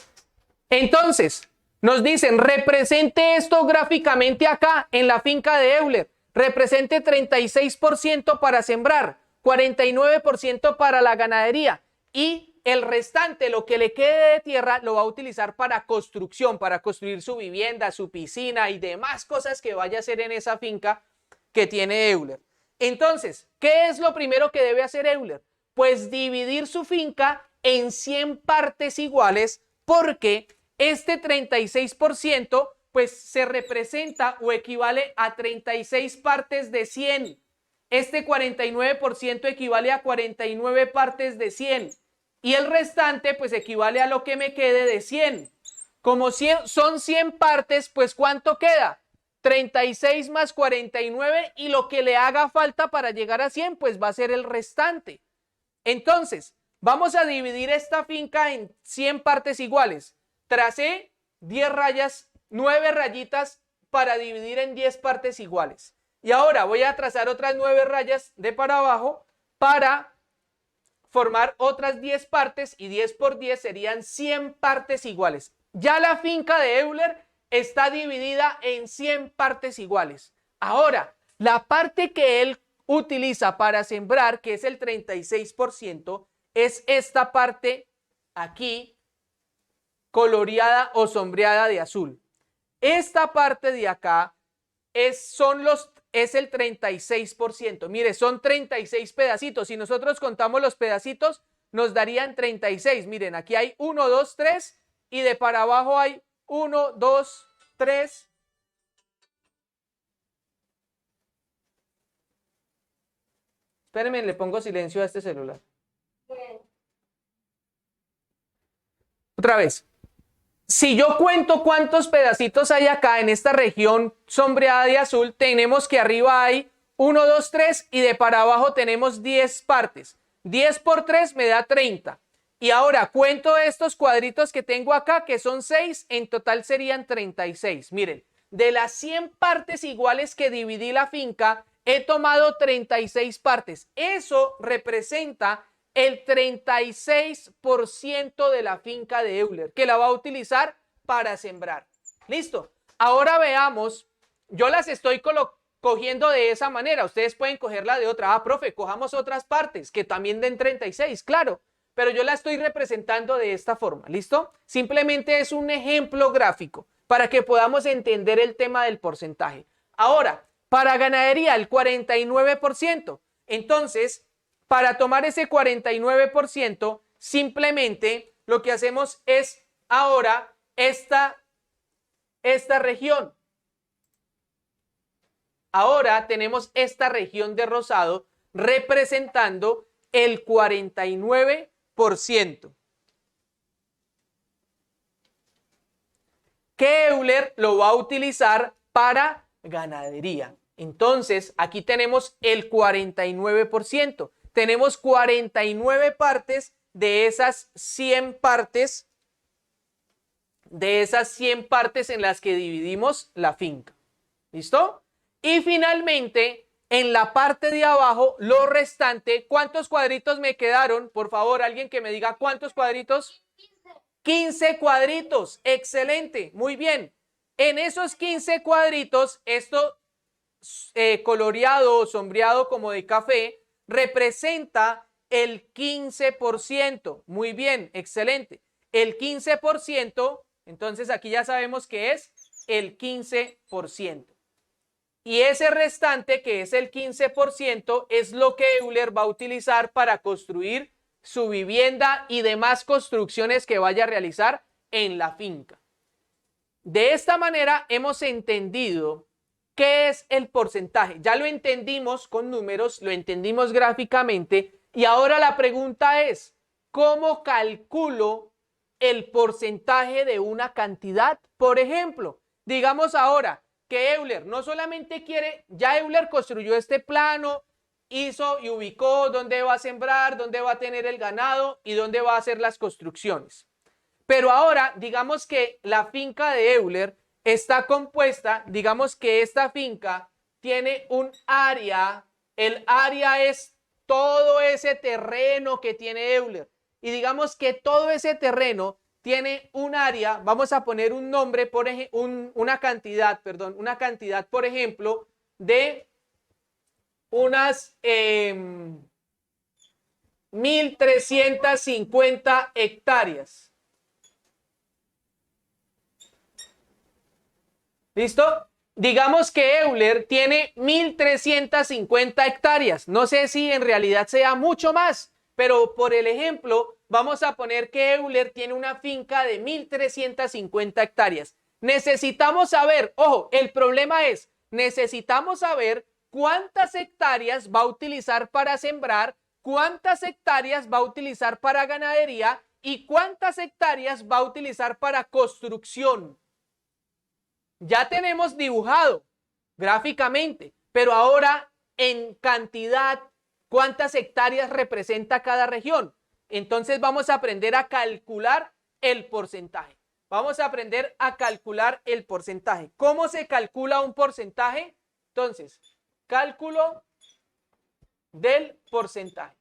[SPEAKER 1] Entonces, nos dicen, represente esto gráficamente acá en la finca de Euler. Represente 36% para sembrar, 49% para la ganadería y el restante, lo que le quede de tierra, lo va a utilizar para construcción, para construir su vivienda, su piscina y demás cosas que vaya a hacer en esa finca que tiene Euler. Entonces, ¿qué es lo primero que debe hacer Euler? Pues dividir su finca en 100 partes iguales, porque este 36% pues se representa o equivale a 36 partes de 100. Este 49% equivale a 49 partes de 100. Y el restante pues equivale a lo que me quede de 100. Como son 100 partes, pues ¿cuánto queda? 36 más 49 y lo que le haga falta para llegar a 100 pues va a ser el restante. Entonces, vamos a dividir esta finca en 100 partes iguales. Tracé 10 rayas, 9 rayitas para dividir en 10 partes iguales. Y ahora voy a trazar otras 9 rayas de para abajo para formar otras 10 partes y 10 por 10 serían 100 partes iguales. Ya la finca de Euler está dividida en 100 partes iguales. Ahora, la parte que él utiliza para sembrar, que es el 36%, es esta parte aquí, coloreada o sombreada de azul. Esta parte de acá es el 36%. Mire, son 36 pedacitos. Si nosotros contamos los pedacitos, nos darían 36. Miren, aquí hay 1, 2, 3 y de para abajo hay 1, 2, 3. Espérenme, le pongo silencio a este celular. Otra vez. Si yo cuento cuántos pedacitos hay acá en esta región sombreada de azul, tenemos que arriba hay 1, 2, 3 y de para abajo tenemos 10 partes. 10 por 3 me da 30. Y ahora cuento estos cuadritos que tengo acá, que son 6, en total serían 36. Miren, de las 100 partes iguales que dividí la finca, he tomado 36 partes. Eso representa el 36% de la finca de Euler, que la va a utilizar para sembrar. ¿Listo? Ahora veamos, yo las estoy cogiendo de esa manera, ustedes pueden cogerla de otra. Ah, profe, cojamos otras partes que también den 36, claro, pero yo la estoy representando de esta forma, ¿listo? Simplemente es un ejemplo gráfico para que podamos entender el tema del porcentaje. Ahora, para ganadería, el 49%. Entonces, para tomar ese 49%, simplemente lo que hacemos es ahora esta región. Ahora tenemos esta región de rosado representando el 49%. Que Euler lo va a utilizar para ganadería. Entonces, aquí tenemos el 49%. Tenemos 49 partes de esas 100 partes, en las que dividimos la finca. ¿Listo? Y finalmente, en la parte de abajo, lo restante, ¿cuántos cuadritos me quedaron? Por favor, alguien que me diga cuántos cuadritos. 15 cuadritos, excelente, muy bien. En esos 15 cuadritos, esto coloreado o sombreado como de café, representa el 15%. Muy bien, excelente. El 15%, entonces aquí ya sabemos que es el 15%. Y ese restante, que es el 15%, es lo que Euler va a utilizar para construir su vivienda y demás construcciones que vaya a realizar en la finca. De esta manera hemos entendido qué es el porcentaje. Ya lo entendimos con números, lo entendimos gráficamente, y ahora la pregunta es, ¿cómo calculo el porcentaje de una cantidad? Por ejemplo, digamos ahora que Euler no solamente quiere, ya Euler construyó este plano, hizo y ubicó dónde va a sembrar, dónde va a tener el ganado y dónde va a hacer las construcciones. Pero ahora, digamos que la finca de Euler está compuesta, digamos que esta finca tiene un área, el área es todo ese terreno que tiene Euler. Y digamos que todo ese terreno tiene un área, vamos a poner un nombre, una cantidad, por ejemplo, de unas 1.350 hectáreas. ¿Listo? Digamos que Euler tiene 1.350 hectáreas. No sé si en realidad sea mucho más, pero por el ejemplo, vamos a poner que Euler tiene una finca de 1.350 hectáreas. Necesitamos saber, ojo, el problema es, necesitamos saber cuántas hectáreas va a utilizar para sembrar, cuántas hectáreas va a utilizar para ganadería y cuántas hectáreas va a utilizar para construcción. Ya tenemos dibujado gráficamente, pero ahora en cantidad, ¿cuántas hectáreas representa cada región? Entonces vamos a aprender a calcular el porcentaje. Vamos a aprender a calcular el porcentaje. ¿Cómo se calcula un porcentaje? Entonces, cálculo del porcentaje.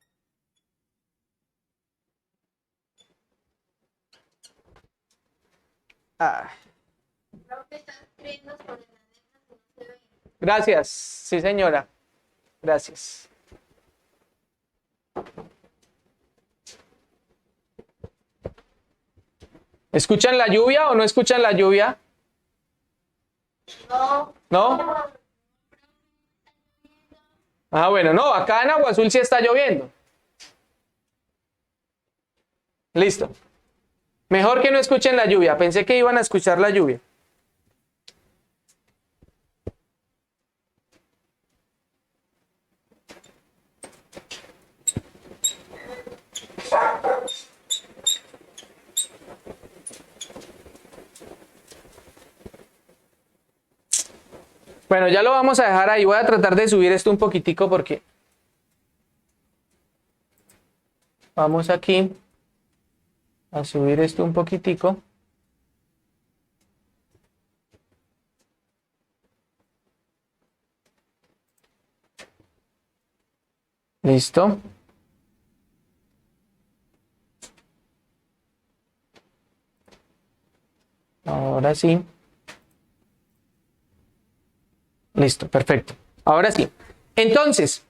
[SPEAKER 1] Gracias, sí señora, gracias. ¿Escuchan la lluvia o no escuchan la lluvia?
[SPEAKER 2] No.
[SPEAKER 1] ¿No? Ah, bueno, no, acá en Agua Azul sí está lloviendo. Listo. Mejor que no escuchen la lluvia, pensé que iban a escuchar la lluvia. Bueno, ya lo vamos a dejar ahí. Voy a tratar de subir esto un poquitico porque Vamos aquí a subir esto un poquitico. Listo. Ahora sí. Listo, perfecto. Ahora sí. Entonces,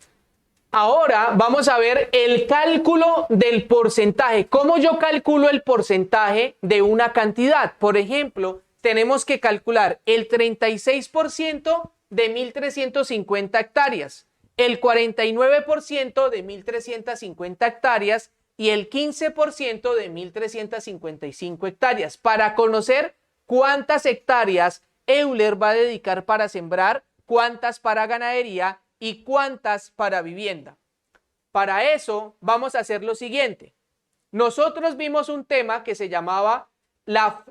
[SPEAKER 1] ahora vamos a ver el cálculo del porcentaje. ¿Cómo yo calculo el porcentaje de una cantidad? Por ejemplo, tenemos que calcular el 36% de 1.350 hectáreas, el 49% de 1.350 hectáreas y el 15% de 1.355 hectáreas para conocer cuántas hectáreas Euler va a dedicar para sembrar, cuántas para ganadería y cuántas para vivienda. Para eso vamos a hacer lo siguiente. Nosotros vimos un tema que se llamaba la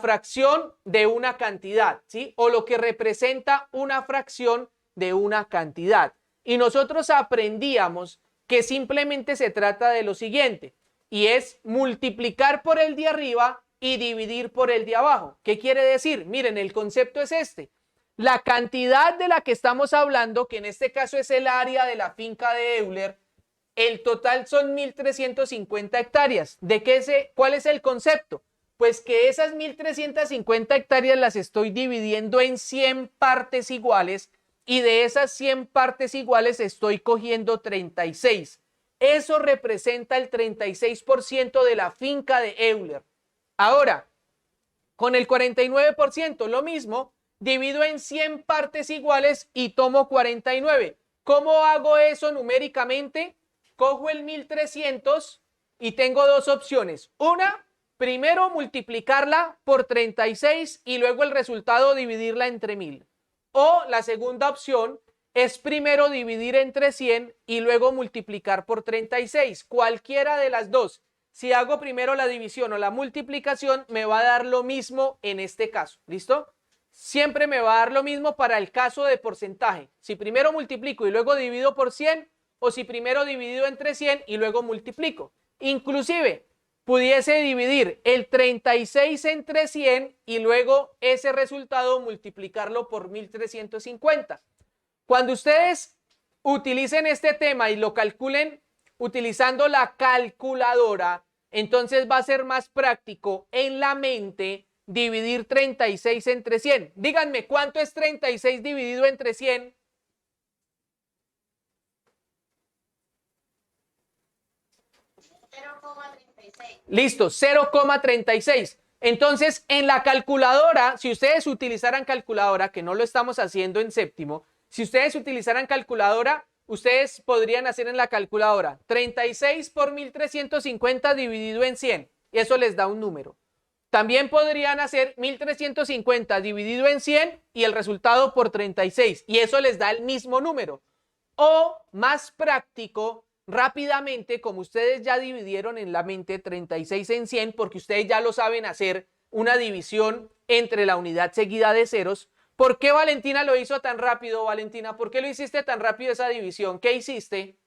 [SPEAKER 1] fracción de una cantidad, ¿sí? O lo que representa una fracción de una cantidad. Y nosotros aprendíamos que simplemente se trata de lo siguiente, y es multiplicar por el de arriba y dividir por el de abajo. ¿Qué quiere decir? Miren, el concepto es este. La cantidad de la que estamos hablando, que en este caso es el área de la finca de Euler, el total son 1.350 hectáreas. ¿Cuál es el concepto? Pues que esas 1.350 hectáreas las estoy dividiendo en 100 partes iguales y de esas 100 partes iguales estoy cogiendo 36. Eso representa el 36% de la finca de Euler. Ahora, con el 49%, lo mismo, divido en 100 partes iguales y tomo 49. ¿Cómo hago eso numéricamente? Cojo el 1.300 y tengo dos opciones. Una, primero multiplicarla por 36 y luego el resultado dividirla entre 1.000. O la segunda opción es primero dividir entre 100 y luego multiplicar por 36. Cualquiera de las dos. Si hago primero la división o la multiplicación, me va a dar lo mismo en este caso. ¿Listo? Siempre me va a dar lo mismo para el caso de porcentaje. Si primero multiplico y luego divido por 100, o si primero divido entre 100 y luego multiplico. Inclusive, pudiese dividir el 36 entre 100 y luego ese resultado multiplicarlo por 1.350. Cuando ustedes utilicen este tema y lo calculen utilizando la calculadora, entonces va a ser más práctico en la mente dividir 36 entre 100. Díganme, ¿cuánto es 36 dividido entre 100? Listo, 0,36. Entonces, en la calculadora, si ustedes utilizaran calculadora, que no lo estamos haciendo en séptimo, si ustedes utilizaran calculadora, ustedes podrían hacer en la calculadora 36 por 1.350 dividido en 100, y eso les da un número. También podrían hacer 1.350 dividido en 100 y el resultado por 36, y eso les da el mismo número. O, más práctico, rápidamente, como ustedes ya dividieron en la mente 36 en 100, porque ustedes ya lo saben hacer, una división entre la unidad seguida de ceros. ¿Por qué Valentina lo hizo tan rápido, Valentina? ¿Por qué lo hiciste tan rápido esa división? ¿Qué hiciste?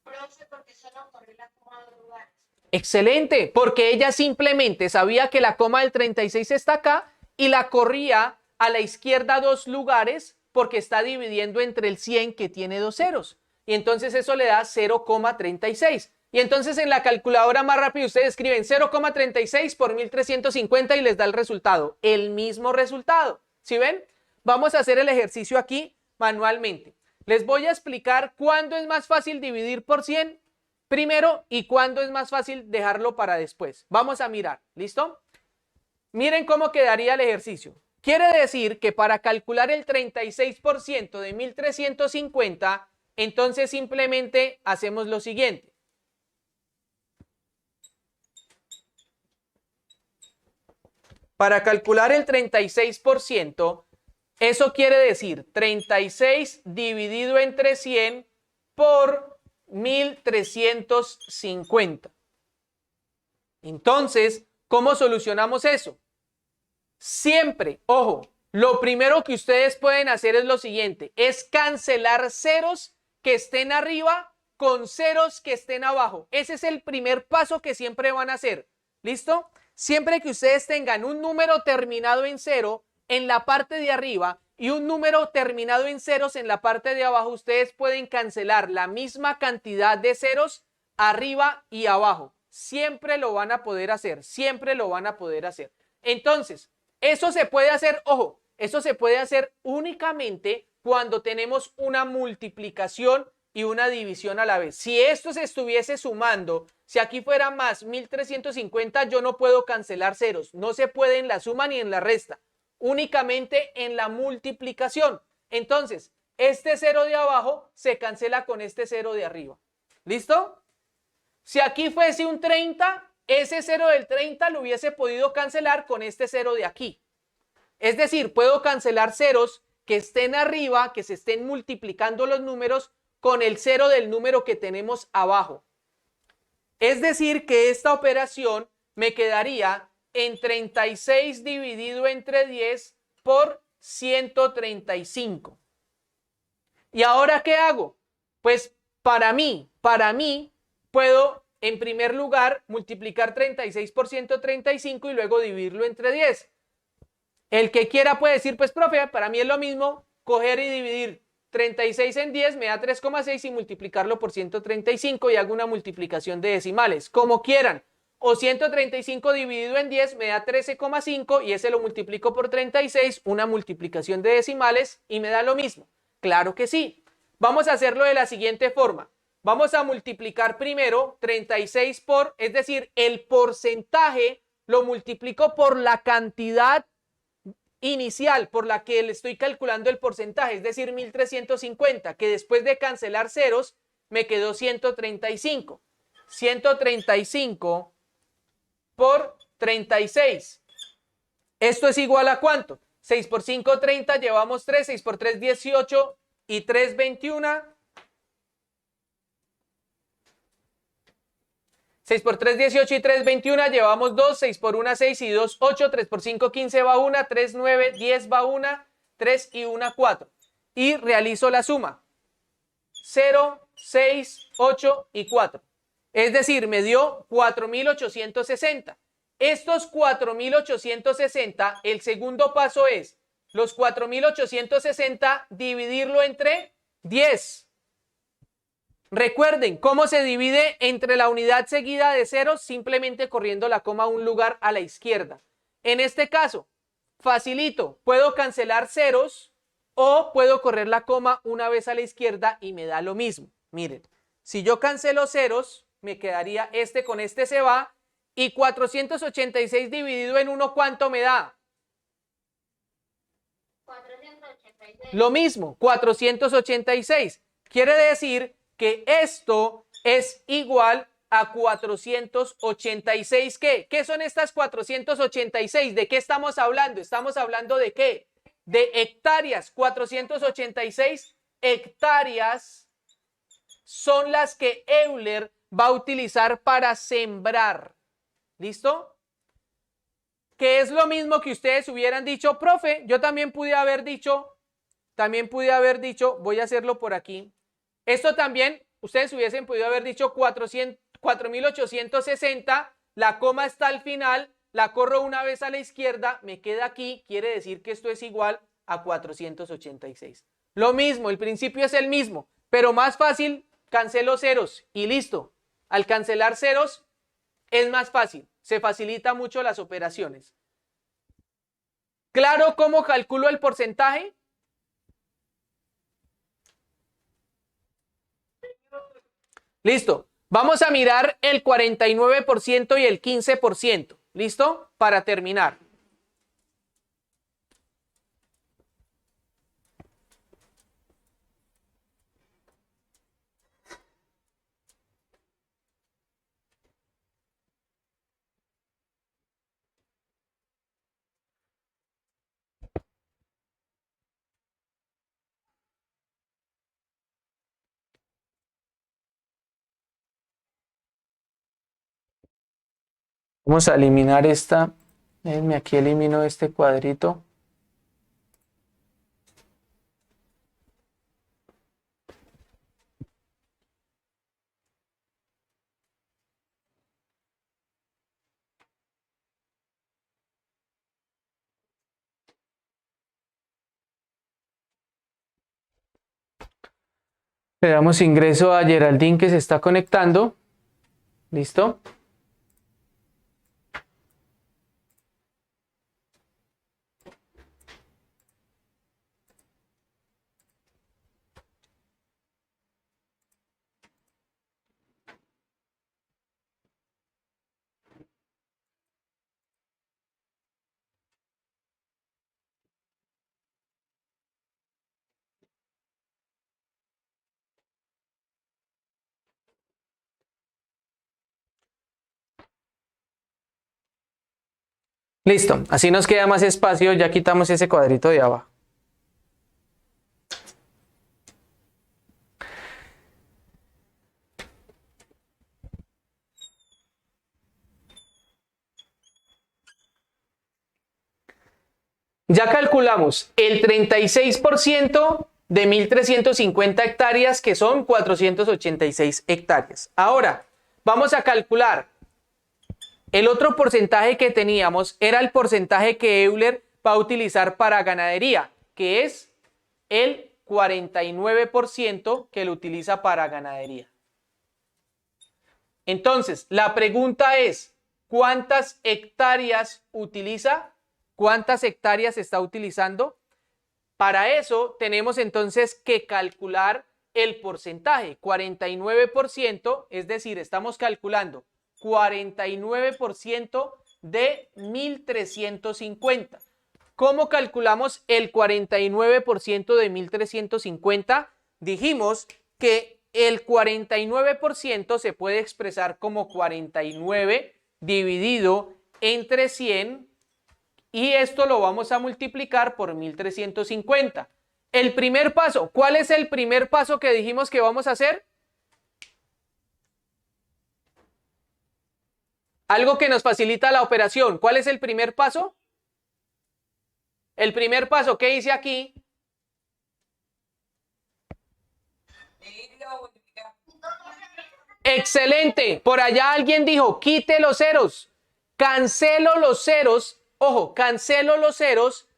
[SPEAKER 2] Profe, porque solo corrí la coma de lugares.
[SPEAKER 1] Excelente, porque ella simplemente sabía que la coma del 36 está acá y la corría a la izquierda 2 lugares porque está dividiendo entre el 100 que tiene 2 ceros. Y entonces eso le da 0,36. Y entonces en la calculadora más rápido ustedes escriben 0,36 por 1.350 y les da el resultado. El mismo resultado. ¿Sí ven? Vamos a hacer el ejercicio aquí manualmente. Les voy a explicar cuándo es más fácil dividir por 100 primero y cuándo es más fácil dejarlo para después. Vamos a mirar. ¿Listo? Miren cómo quedaría el ejercicio. Quiere decir que para calcular el 36% de 1.350, entonces simplemente hacemos lo siguiente. Para calcular el 36%, eso quiere decir 36 dividido entre 100 por 1.350. Entonces, ¿cómo solucionamos eso? Siempre, ojo, lo primero que ustedes pueden hacer es lo siguiente, es cancelar ceros que estén arriba con ceros que estén abajo. Ese es el primer paso que siempre van a hacer. ¿Listo? Siempre que ustedes tengan un número terminado en 0 en la parte de arriba y un número terminado en ceros en la parte de abajo, ustedes pueden cancelar la misma cantidad de ceros arriba y abajo. Siempre lo van a poder hacer, siempre lo van a poder hacer. Entonces, eso se puede hacer, ojo, eso se puede hacer únicamente cuando tenemos una multiplicación y una división a la vez. Si esto se estuviese sumando, si aquí fuera más 1350, yo no puedo cancelar ceros. No se puede en la suma ni en la resta, únicamente en la multiplicación. Entonces, este cero de abajo se cancela con este cero de arriba. ¿Listo? Si aquí fuese un 30, ese cero del 30 lo hubiese podido cancelar con este cero de aquí. Es decir, puedo cancelar ceros que estén arriba, que se estén multiplicando los números con el cero del número que tenemos abajo. Es decir, que esta operación me quedaría en 36 dividido entre 10 por 135. ¿Y ahora qué hago? Pues para mí, puedo en primer lugar multiplicar 36 por 135 y luego dividirlo entre 10. El que quiera puede decir, pues profe, para mí es lo mismo coger y dividir 36 en 10 me da 3,6 y multiplicarlo por 135 y hago una multiplicación de decimales, como quieran. O 135 dividido en 10 me da 13,5 y ese lo multiplico por 36, una multiplicación de decimales y me da lo mismo. Claro que sí. Vamos a hacerlo de la siguiente forma. Vamos a multiplicar primero 36 por, es decir, el porcentaje lo multiplico por la cantidad inicial por la que le estoy calculando el porcentaje, es decir, 1350, que después de cancelar ceros me quedó 135. 135 por 36. ¿Esto es igual a cuánto? 6 por 5, 30, llevamos 3, 6 por 3, 18 y 3, 21. 6 por 3, 18 y 3, 21, llevamos 2, 6 por 1, 6 y 2, 8, 3 por 5, 15 va 1, 3, 9, 10 va 1, 3 y 1, 4. Y realizo la suma. 0, 6, 8 y 4. Es decir, me dio 4.860. Estos 4.860, el segundo paso es los 4.860 dividirlo entre 10. Recuerden, ¿cómo se divide entre la unidad seguida de ceros? Simplemente corriendo la coma un lugar a la izquierda. En este caso, facilito, puedo cancelar ceros o puedo correr la coma una vez a la izquierda y me da lo mismo. Miren, si yo cancelo ceros, me quedaría este con este se va y 486 dividido en 1, ¿cuánto me da?
[SPEAKER 2] 486.
[SPEAKER 1] Lo mismo, 486. Quiere decir que esto es igual a 486. ¿Qué son estas 486? ¿De qué estamos hablando? ¿Estamos hablando de qué? De hectáreas. 486 hectáreas son las que Euler va a utilizar para sembrar. ¿Listo? Que es lo mismo que ustedes hubieran dicho, profe, yo también pude haber dicho, voy a hacerlo por aquí. Esto también, ustedes hubiesen podido haber dicho 4.860, la coma está al final, la corro una vez a la izquierda, me queda aquí, quiere decir que esto es igual a 486. Lo mismo, el principio es el mismo, pero más fácil, cancelo ceros y listo. Al cancelar ceros es más fácil, se facilita mucho las operaciones. ¿Claro cómo calculo el porcentaje? Listo. Vamos a mirar el 49% y el 15%. ¿Listo? Para terminar. Vamos a eliminar esta. Déjenme aquí elimino este cuadrito. Le damos ingreso a Geraldine que se está conectando. ¿Listo? Listo, así nos queda más espacio, ya quitamos ese cuadrito de abajo. Ya calculamos el 36% de 1.350 hectáreas, que son 486 hectáreas. Ahora, vamos a calcular el otro porcentaje que teníamos, era el porcentaje que Euler va a utilizar para ganadería, que es el 49% que lo utiliza para ganadería. Entonces, la pregunta es, ¿cuántas hectáreas utiliza? ¿Cuántas hectáreas está utilizando? Para eso tenemos entonces que calcular el porcentaje, 49%, es decir, estamos calculando 49% de 1.350. ¿Cómo calculamos el 49% de 1.350? Dijimos que el 49% se puede expresar como 49 dividido entre 100 y esto lo vamos a multiplicar por 1.350. El primer paso, ¿cuál es el primer paso que dijimos que vamos a hacer? Algo que nos facilita la operación. ¿Cuál es el primer paso? El primer paso, ¿qué hice aquí? Excelente. Por allá alguien dijo, quite los ceros. Cancelo los ceros. Ojo, cancelo los ceros.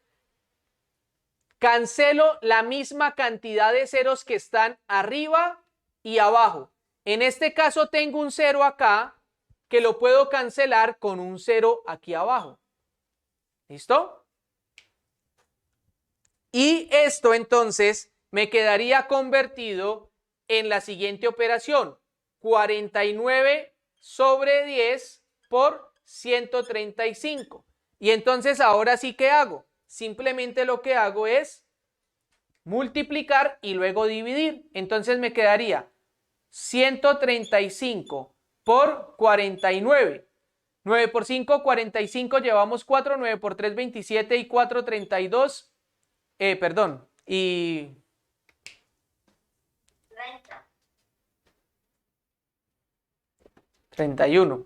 [SPEAKER 1] Cancelo la misma cantidad de ceros que están arriba y abajo. En este caso tengo un cero acá que lo puedo cancelar con un cero aquí abajo. ¿Listo? Y esto entonces me quedaría convertido en la siguiente operación. 49 sobre 10 por 135. Y entonces ahora sí, ¿qué hago? Simplemente lo que hago es multiplicar y luego dividir. Entonces me quedaría 135 por 49. 9 por 5, 45, llevamos 4, 9 por 3, 27 y 4, 32. Perdón, y 31.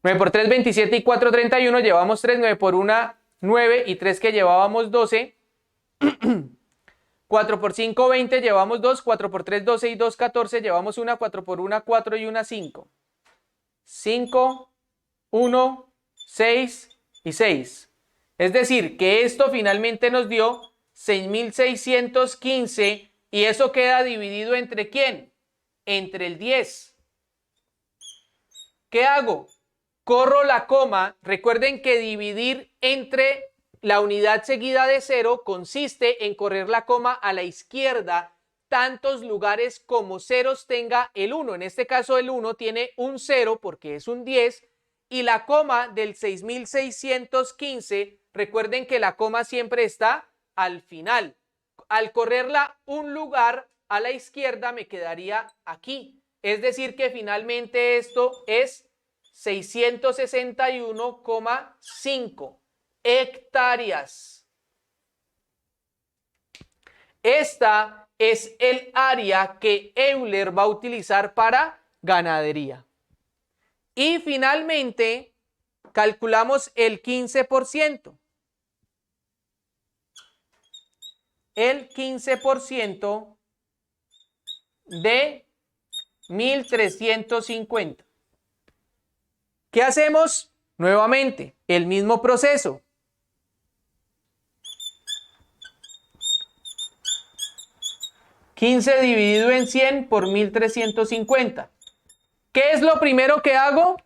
[SPEAKER 1] 9 por 3, 27 y 4, 31. Llevamos 3, 9 por 1, 9 y 3 que llevábamos 12. 4 por 5, 20, llevamos 2. 4 por 3, 12 y 2, 14. Llevamos 1, 4 por 1, 4 y 1, 5. 5, 1, 6 y 6. Es decir, que esto finalmente nos dio 6.615 y eso queda dividido ¿entre quién? Entre el 10. ¿Qué hago? Corro la coma. Recuerden que dividir entre la unidad seguida de 0 consiste en correr la coma a la izquierda tantos lugares como ceros tenga el 1. En este caso el 1 tiene un 0 porque es un 10 y la coma del 6.615, recuerden que la coma siempre está al final. Al correrla un lugar a la izquierda me quedaría aquí. Es decir que finalmente esto es 661,5 hectáreas. Esta es el área que Euler va a utilizar para ganadería. Y finalmente calculamos el 15%. El 15% de 1.350. ¿Qué hacemos? Nuevamente, el mismo proceso. 15 dividido en 100 por 1350. ¿Qué es lo primero que hago?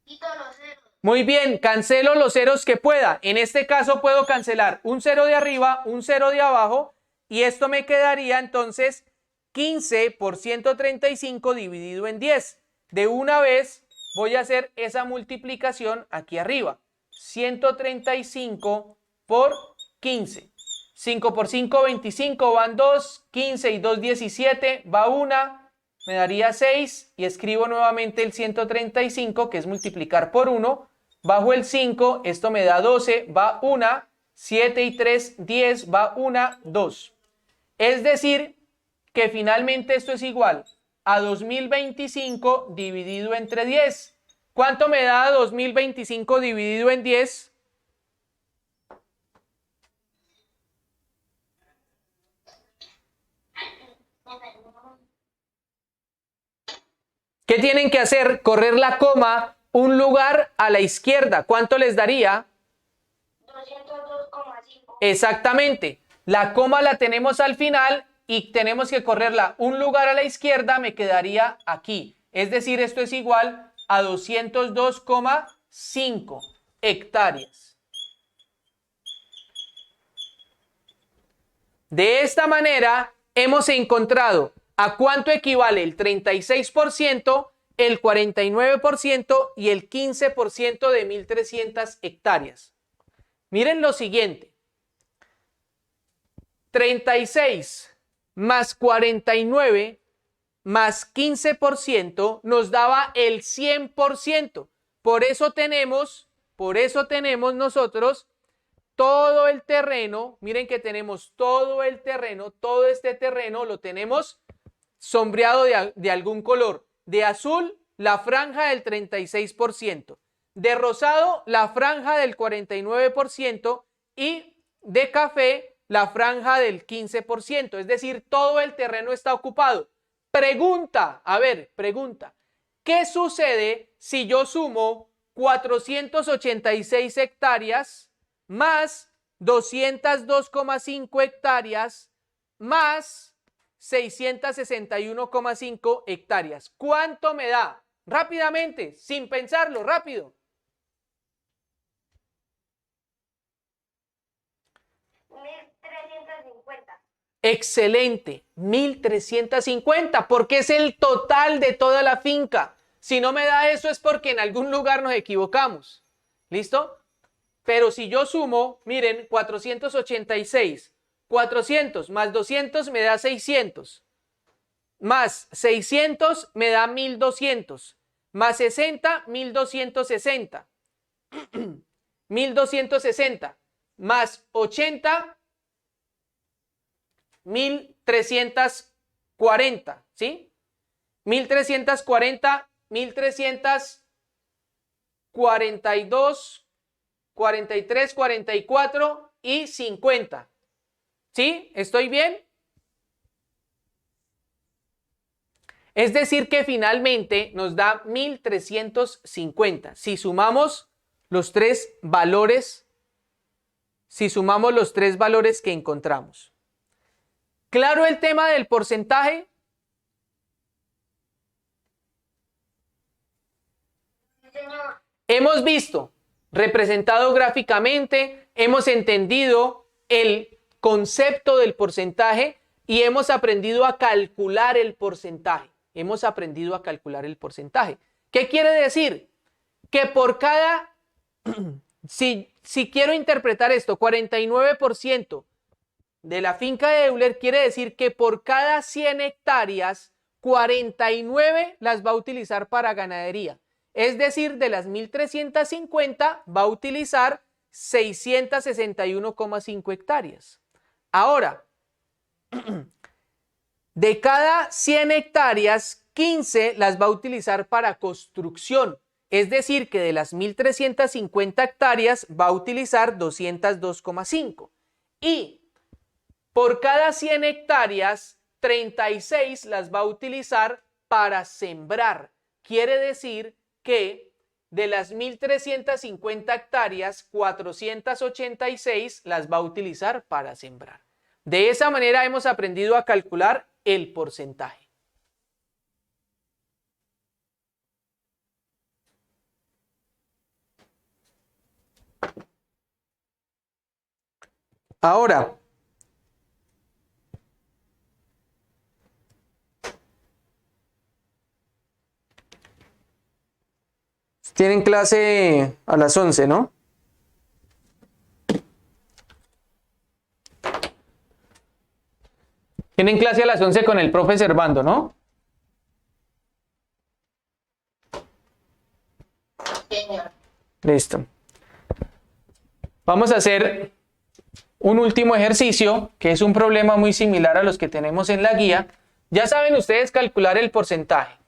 [SPEAKER 2] Quito los ceros.
[SPEAKER 1] Muy bien, cancelo los ceros que pueda. En este caso puedo cancelar un cero de arriba, un cero de abajo, y esto me quedaría entonces 15 por 135 dividido en 10. De una vez voy a hacer esa multiplicación aquí arriba. 135 por 15. 5 por 5, 25, van 2. 15 y 2, 17, va 1. Me daría 6 y escribo nuevamente el 135, que es multiplicar por 1. Bajo el 5, esto me da 12, va 1. 7 y 3, 10, va 1, 2. Es decir, que finalmente esto es igual a 2025 dividido entre 10. ¿Cuánto me da 2025 dividido en 10? ¿Qué tienen que hacer? Correr la coma un lugar a la izquierda. ¿Cuánto les daría?
[SPEAKER 2] 202,5.
[SPEAKER 1] Exactamente. La coma la tenemos al final y tenemos que correrla un lugar a la izquierda, me quedaría aquí. Es decir, esto es igual a 202,5 hectáreas. De esta manera hemos encontrado a cuánto equivale el 36%, el 49% y el 15% de 1300 hectáreas. Miren lo siguiente. 36 más 49 más 15% nos daba el 100%. Por eso tenemos nosotros todo el terreno. Miren que tenemos todo el terreno, todo este terreno lo tenemos sombreado de algún color. De azul, la franja del 36%. De rosado, la franja del 49%. Y de café, la franja del 15%. Es decir, todo el terreno está ocupado. Pregunta, pregunta. ¿Qué sucede si yo sumo 486 hectáreas más 202,5 hectáreas más 661,5 hectáreas? ¿Cuánto me da? Rápidamente, sin pensarlo, rápido.
[SPEAKER 2] 1350.
[SPEAKER 1] Excelente, 1350, porque es el total de toda la finca. Si no me da eso es porque en algún lugar nos equivocamos. ¿Listo? Pero si yo sumo, miren, 486, 400 más 200 me da 600, más 600 me da 1200, más 60, 1260, 1260, más 80, 1340, ¿sí? 1340, 1342, 43, 44 y 50. ¿Sí? ¿Estoy bien? Es decir que finalmente nos da 1350. Si sumamos los tres valores, que encontramos. ¿Claro el tema del porcentaje?
[SPEAKER 2] Señor.
[SPEAKER 1] Hemos visto, representado gráficamente, hemos entendido el concepto del porcentaje y hemos aprendido a calcular el porcentaje. ¿Qué quiere decir? Que por cada, si quiero interpretar esto, 49% de la finca de Euler, quiere decir que por cada 100 hectáreas, 49 las va a utilizar para ganadería. Es decir, de las 1350 va a utilizar 661,5 hectáreas. Ahora, de cada 100 hectáreas, 15 las va a utilizar para construcción. Es decir, que de las 1350 hectáreas va a utilizar 202,5. Y por cada 100 hectáreas, 36 las va a utilizar para sembrar. Quiere decir que de las 1350 hectáreas, 486 las va a utilizar para sembrar. De esa manera hemos aprendido a calcular el porcentaje. Ahora, tienen clase a las 11, ¿no? Tienen clase a las 11 con el profe Servando, ¿no? Listo. Vamos a hacer un último ejercicio, que es un problema muy similar a los que tenemos en la guía. Ya saben ustedes calcular el porcentaje.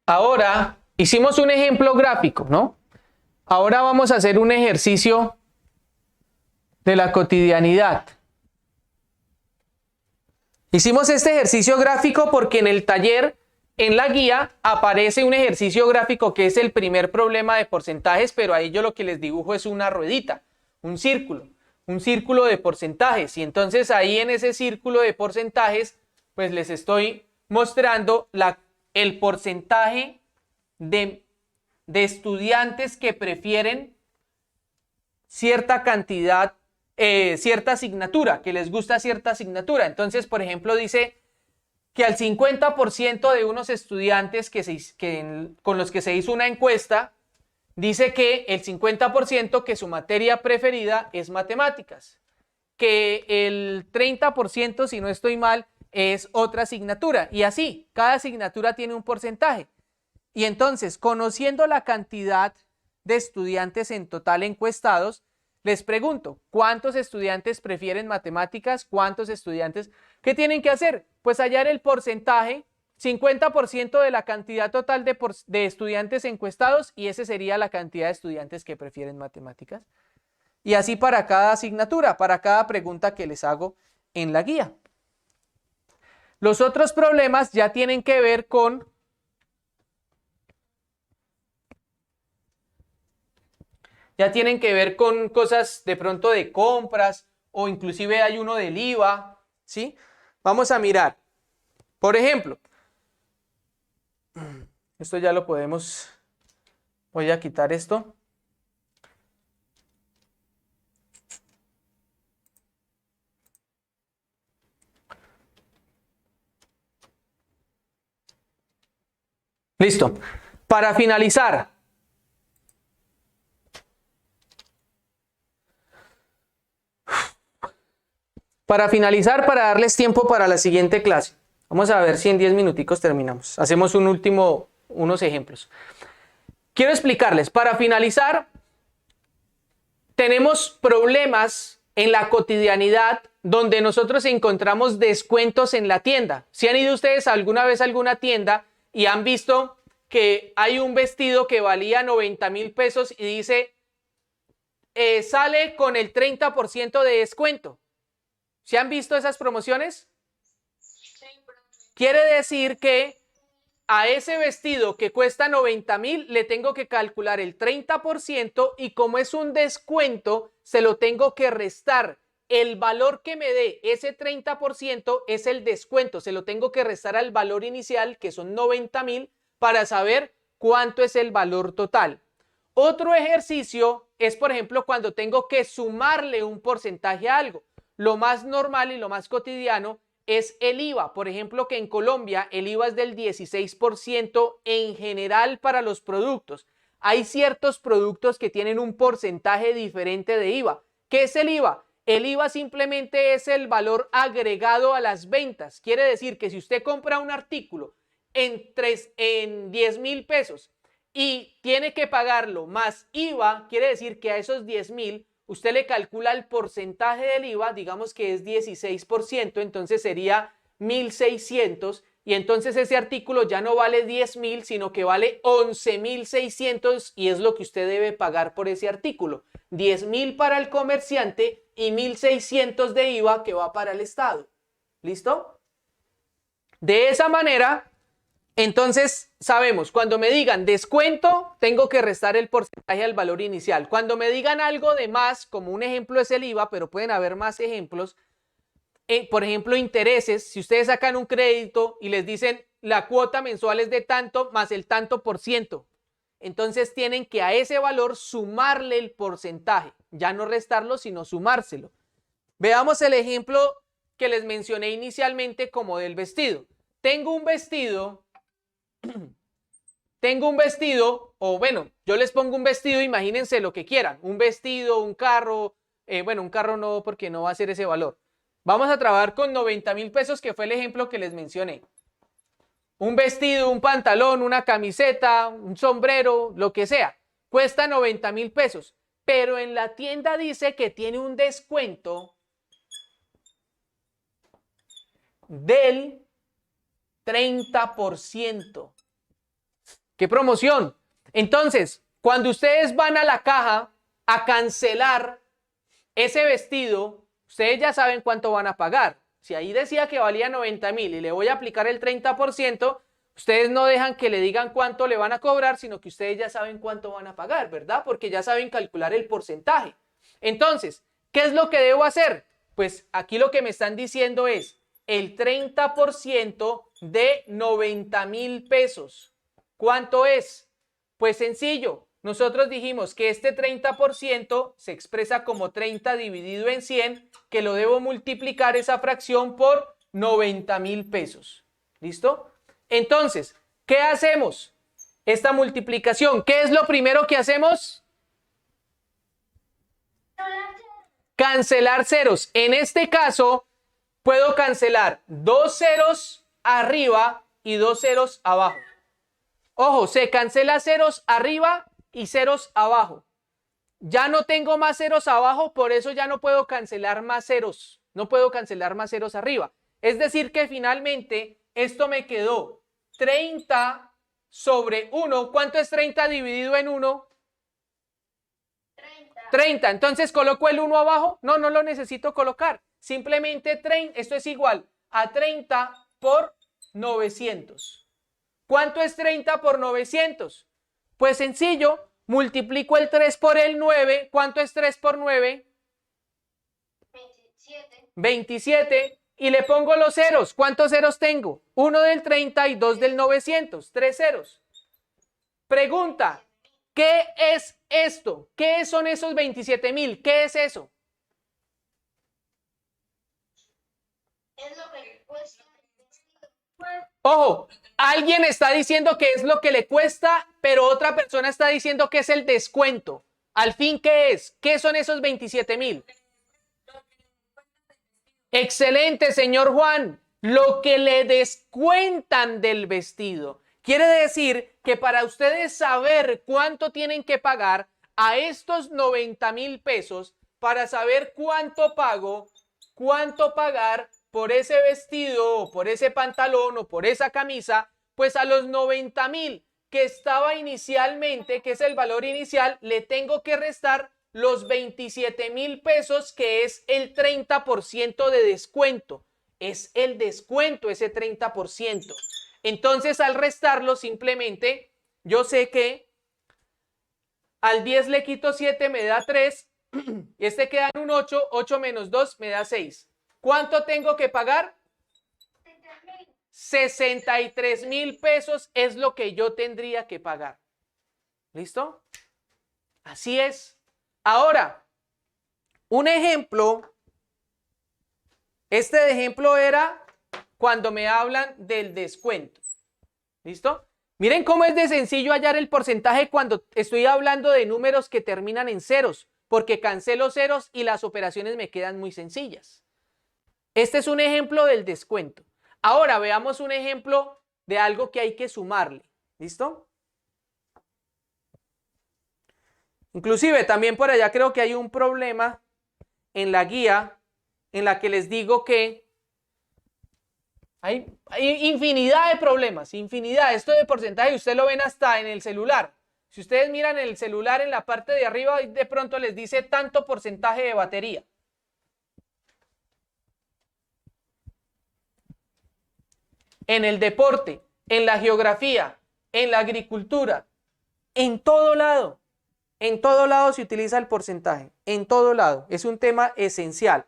[SPEAKER 1] Ahora hicimos un ejemplo gráfico, ¿no? Ahora vamos a hacer un ejercicio de la cotidianidad. Hicimos este ejercicio gráfico porque en el taller, en la guía, aparece un ejercicio gráfico que es el primer problema de porcentajes, pero ahí yo lo que les dibujo es una ruedita, un círculo de porcentajes. Y entonces ahí en ese círculo de porcentajes, pues les estoy mostrando el porcentaje de estudiantes que prefieren cierta cantidad, cierta asignatura, que les gusta cierta asignatura. Entonces, por ejemplo, dice que al 50% de unos estudiantes con los que se hizo una encuesta, dice que el 50% que su materia preferida es matemáticas, que el 30%, si no estoy mal, es otra asignatura. Y así, cada asignatura tiene un porcentaje. Y entonces, conociendo la cantidad de estudiantes en total encuestados, les pregunto, ¿cuántos estudiantes prefieren matemáticas? ¿Cuántos estudiantes? ¿Qué tienen que hacer? Pues hallar el porcentaje, 50% de la cantidad total de estudiantes encuestados, y esa sería la cantidad de estudiantes que prefieren matemáticas. Y así para cada asignatura, para cada pregunta que les hago en la guía. Los otros problemas ya tienen que ver con cosas de pronto de compras, o inclusive hay uno del IVA, ¿sí? Vamos a mirar. Por ejemplo, esto ya lo podemos, voy a quitar esto. Listo. Para finalizar, para darles tiempo para la siguiente clase. Vamos a ver si en 10 minuticos terminamos. Hacemos unos ejemplos. Quiero explicarles, para finalizar, tenemos problemas en la cotidianidad donde nosotros encontramos descuentos en la tienda. Si han ido ustedes alguna vez a alguna tienda y han visto que hay un vestido que valía 90,000 pesos y dice, sale con el 30% de descuento. ¿Se han visto esas promociones? Quiere decir que a ese vestido que cuesta 90,000 le tengo que calcular el 30% y como es un descuento, se lo tengo que restar. El valor que me dé ese 30% es el descuento, se lo tengo que restar al valor inicial, que son 90,000, para saber cuánto es el valor total. Otro ejercicio es, por ejemplo, cuando tengo que sumarle un porcentaje a algo. Lo más normal y lo más cotidiano es el IVA. Por ejemplo, que en Colombia el IVA es del 16% en general para los productos. Hay ciertos productos que tienen un porcentaje diferente de IVA. ¿Qué es el IVA? El IVA simplemente es el valor agregado a las ventas. Quiere decir que si usted compra un artículo en 10,000 pesos y tiene que pagarlo más IVA, quiere decir que a esos 10,000 usted le calcula el porcentaje del IVA, digamos que es 16%, entonces sería 1,600, y entonces ese artículo ya no vale 10,000, sino que vale 11,600, y es lo que usted debe pagar por ese artículo. 10,000 para el comerciante y 1,600 de IVA que va para el Estado. ¿Listo? De esa manera, Entonces, sabemos, cuando me digan descuento, tengo que restar el porcentaje al valor inicial. Cuando me digan algo de más, como un ejemplo es el IVA, pero pueden haber más ejemplos. Por ejemplo, intereses, si ustedes sacan un crédito y les dicen la cuota mensual es de tanto más el tanto por ciento, entonces tienen que a ese valor sumarle el porcentaje, ya no restarlo, sino sumárselo. Veamos el ejemplo que les mencioné inicialmente como del vestido. Tengo un vestido, o bueno, yo les pongo un vestido, imagínense lo que quieran, un vestido, un carro, bueno, un carro no, porque no va a ser ese valor. Vamos a trabajar con 90,000 pesos, que fue el ejemplo que les mencioné. Un vestido, un pantalón, una camiseta, un sombrero, lo que sea, cuesta 90,000 pesos, pero en la tienda dice que tiene un descuento del 30%. ¡Qué promoción! Entonces, cuando ustedes van a la caja a cancelar ese vestido, ustedes ya saben cuánto van a pagar. Si ahí decía que valía 90,000 y le voy a aplicar el 30%, ustedes no dejan que le digan cuánto le van a cobrar, sino que ustedes ya saben cuánto van a pagar, ¿verdad? Porque ya saben calcular el porcentaje. Entonces, ¿qué es lo que debo hacer? Pues aquí lo que me están diciendo es el 30% de 90,000 pesos. ¿Cuánto es? Pues sencillo. Nosotros dijimos que este 30% se expresa como 30 dividido en 100, que lo debo multiplicar esa fracción por 90,000 pesos. ¿Listo? Entonces, ¿qué hacemos? Esta multiplicación, ¿qué es lo primero que hacemos? Cancelar ceros. En este caso, puedo cancelar 2 ceros arriba y 2 ceros abajo. Ojo, se cancela ceros arriba y ceros abajo. Ya no tengo más ceros abajo, por eso ya no puedo cancelar más ceros. No puedo cancelar más ceros arriba. Es decir que finalmente esto me quedó 30 sobre 1. ¿Cuánto es 30 dividido en 1? 30. Entonces, ¿coloco el 1 abajo? No, no lo necesito colocar. Simplemente 30, esto es igual a 30 por 900. ¿Cuánto es 30 por 900? Pues sencillo, multiplico el 3 por el 9. ¿Cuánto es 3 por 9?
[SPEAKER 2] 27.
[SPEAKER 1] 27. Y le pongo los ceros. ¿Cuántos ceros tengo? 1 del 30 y 2 del 900. 3 ceros. Pregunta, ¿qué es esto? ¿Qué son esos 27,000? ¿Qué es eso?
[SPEAKER 2] Es lo que cuesta el vestido.
[SPEAKER 1] Ojo, alguien está diciendo que es lo que le cuesta, pero otra persona está diciendo que es el descuento. Al fin, ¿qué es? ¿Qué son esos 27,000? Excelente, señor Juan. Lo que le descuentan del vestido. Quiere decir que para ustedes saber cuánto tienen que pagar a estos 90,000 pesos, para saber cuánto pagar por ese vestido, o por ese pantalón, o por esa camisa, pues a los 90,000 que estaba inicialmente, que es el valor inicial, le tengo que restar los 27,000 pesos, que es el 30% de descuento. Es el descuento ese 30%. Entonces, al restarlo, simplemente, yo sé que al 10 le quito 7, me da 3, y este queda en un 8, 8 menos 2 me da 6. ¿Cuánto tengo que pagar? 63,000 pesos es lo que yo tendría que pagar. ¿Listo? Así es. Ahora, un ejemplo. Este ejemplo era cuando me hablan del descuento. ¿Listo? Miren cómo es de sencillo hallar el porcentaje cuando estoy hablando de números que terminan en ceros, porque cancelo ceros y las operaciones me quedan muy sencillas. Este es un ejemplo del descuento. Ahora veamos un ejemplo de algo que hay que sumarle. ¿Listo? Inclusive también por allá creo que hay un problema en la guía en la que les digo que hay infinidad de problemas, infinidad. Esto de porcentaje ustedes lo ven hasta en el celular. Si ustedes miran el celular en la parte de arriba, de pronto les dice tanto porcentaje de batería. En el deporte, en la geografía, en la agricultura, en todo lado. En todo lado se utiliza el porcentaje, en todo lado. Es un tema esencial.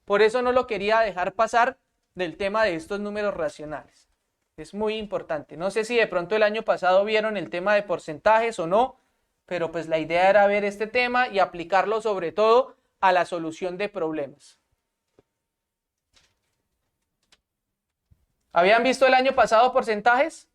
[SPEAKER 1] Por eso no lo quería dejar pasar del tema de estos números racionales. Es muy importante. No sé si de pronto el año pasado vieron el tema de porcentajes o no, pero pues la idea era ver este tema y aplicarlo sobre todo a la solución de problemas. ¿Habían visto el año pasado porcentajes?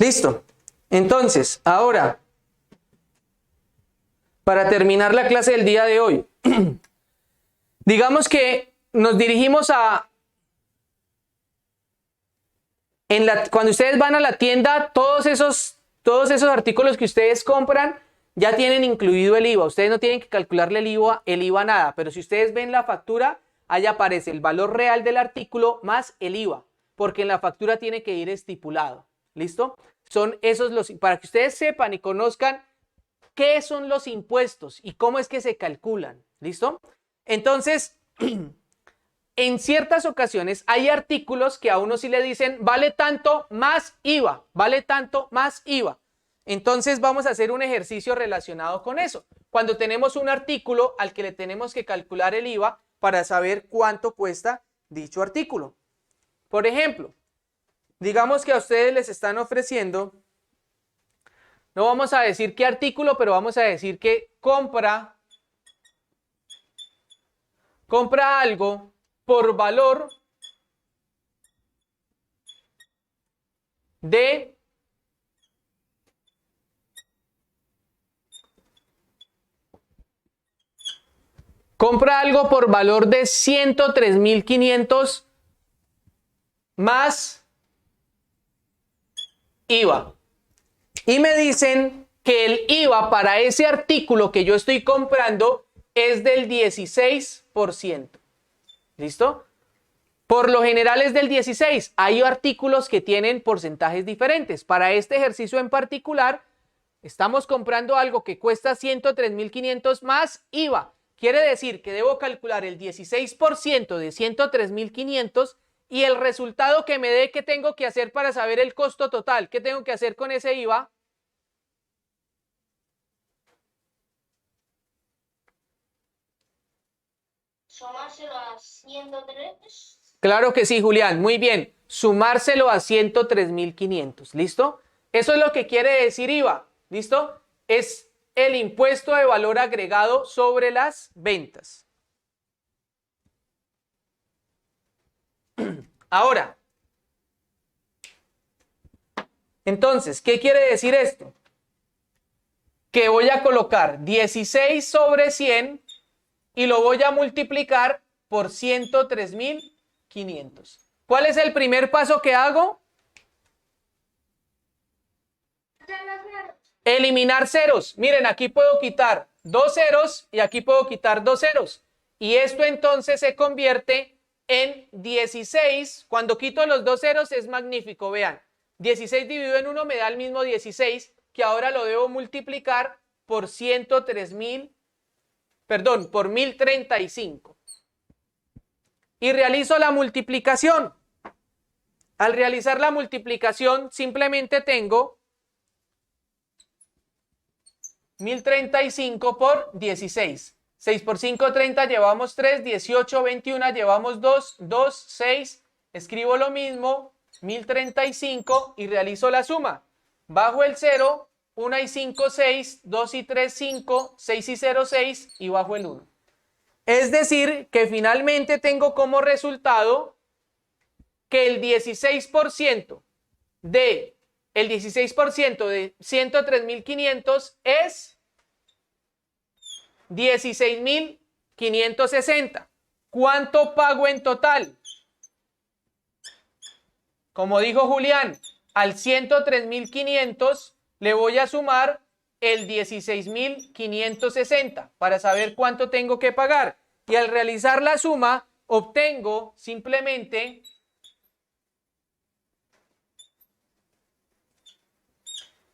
[SPEAKER 1] Listo. Entonces, ahora, para terminar la clase del día de hoy, digamos que nos dirigimos a... cuando ustedes van a la tienda, todos esos artículos que ustedes compran ya tienen incluido el IVA. Ustedes no tienen que calcularle el IVA nada, pero si ustedes ven la factura, ahí aparece el valor real del artículo más el IVA, porque en la factura tiene que ir estipulado. ¿Listo? Son esos para que ustedes sepan y conozcan qué son los impuestos y cómo es que se calculan. ¿Listo? Entonces, en ciertas ocasiones hay artículos que a uno sí le dicen vale tanto más IVA, vale tanto más IVA. Entonces vamos a hacer un ejercicio relacionado con eso. Cuando tenemos un artículo al que le tenemos que calcular el IVA para saber cuánto cuesta dicho artículo. Por ejemplo, digamos que a ustedes les están ofreciendo, no vamos a decir qué artículo, pero vamos a decir que compra algo por valor de compra algo por valor de 103.500 más IVA. Y me dicen que el IVA para ese artículo que yo estoy comprando es del 16%. ¿Listo? Por lo general es del 16%. Hay artículos que tienen porcentajes diferentes. Para este ejercicio en particular, estamos comprando algo que cuesta 103.500 más IVA. Quiere decir que debo calcular el 16% de 103.500 y el resultado que me dé, ¿qué tengo que hacer para saber el costo total? ¿Qué tengo que hacer con ese IVA?
[SPEAKER 2] Sumárselo a 103.
[SPEAKER 1] Claro que sí, Julián. Muy bien. Sumárselo a 103.500. ¿Listo? Eso es lo que quiere decir IVA. ¿Listo? Es el impuesto de valor agregado sobre las ventas. Ahora, entonces, ¿qué quiere decir esto? Que voy a colocar 16 sobre 100 y lo voy a multiplicar por 103.500. ¿Cuál es el primer paso que hago? Eliminar ceros. Miren, aquí puedo quitar 2 ceros y aquí puedo quitar 2 ceros. Y esto entonces se convierte en 16. Cuando quito los 2 ceros es magnífico, vean. 16 dividido en 1 me da el mismo 16, que ahora lo debo multiplicar por 1035. Y realizo la multiplicación. Al realizar la multiplicación simplemente tengo 1035 por 16. 6 por 5, 30, llevamos 3, 18, 21, llevamos 2, 2, 6. Escribo lo mismo, 1035 y realizo la suma. Bajo el 0, 1 y 5, 6, 2 y 3, 5, 6 y 0, 6 y bajo el 1. Es decir, que finalmente tengo como resultado que el 16% de 103.500 es 16.560. ¿Cuánto pago en total? Como dijo Julián, al 103.500 le voy a sumar el 16.560 para saber cuánto tengo que pagar. Y al realizar la suma, obtengo simplemente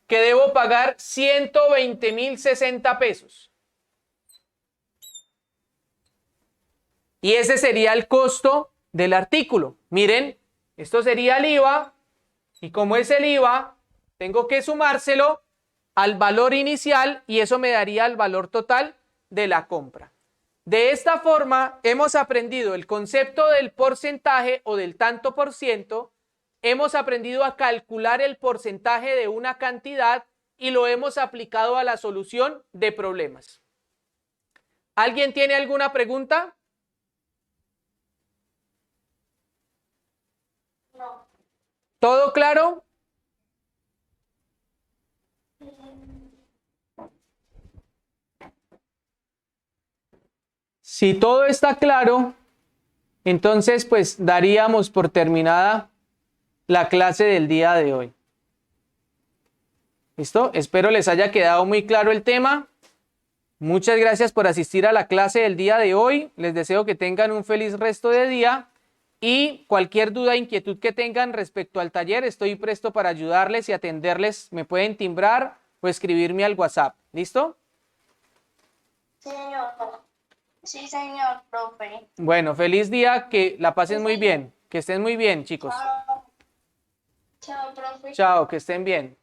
[SPEAKER 1] que debo pagar 120.060 pesos. Y ese sería el costo del artículo. Miren, esto sería el IVA. Y como es el IVA, tengo que sumárselo al valor inicial y eso me daría el valor total de la compra. De esta forma, hemos aprendido el concepto del porcentaje o del tanto por ciento. Hemos aprendido a calcular el porcentaje de una cantidad y lo hemos aplicado a la solución de problemas. ¿Alguien tiene alguna pregunta?
[SPEAKER 2] No.
[SPEAKER 1] ¿Todo claro? Si todo está claro, entonces pues daríamos por terminada la clase del día de hoy. ¿Listo? Espero les haya quedado muy claro el tema. Muchas gracias por asistir a la clase del día de hoy. Les deseo que tengan un feliz resto de día y cualquier duda e inquietud que tengan respecto al taller, estoy presto para ayudarles y atenderles. Me pueden timbrar o escribirme al WhatsApp. ¿Listo?
[SPEAKER 2] Señor. Sí, señor, profe.
[SPEAKER 1] Bueno, feliz día, que la pasen muy bien. Que estén muy bien, chicos.
[SPEAKER 2] Chao. Chao, profe.
[SPEAKER 1] Chao, que estén bien.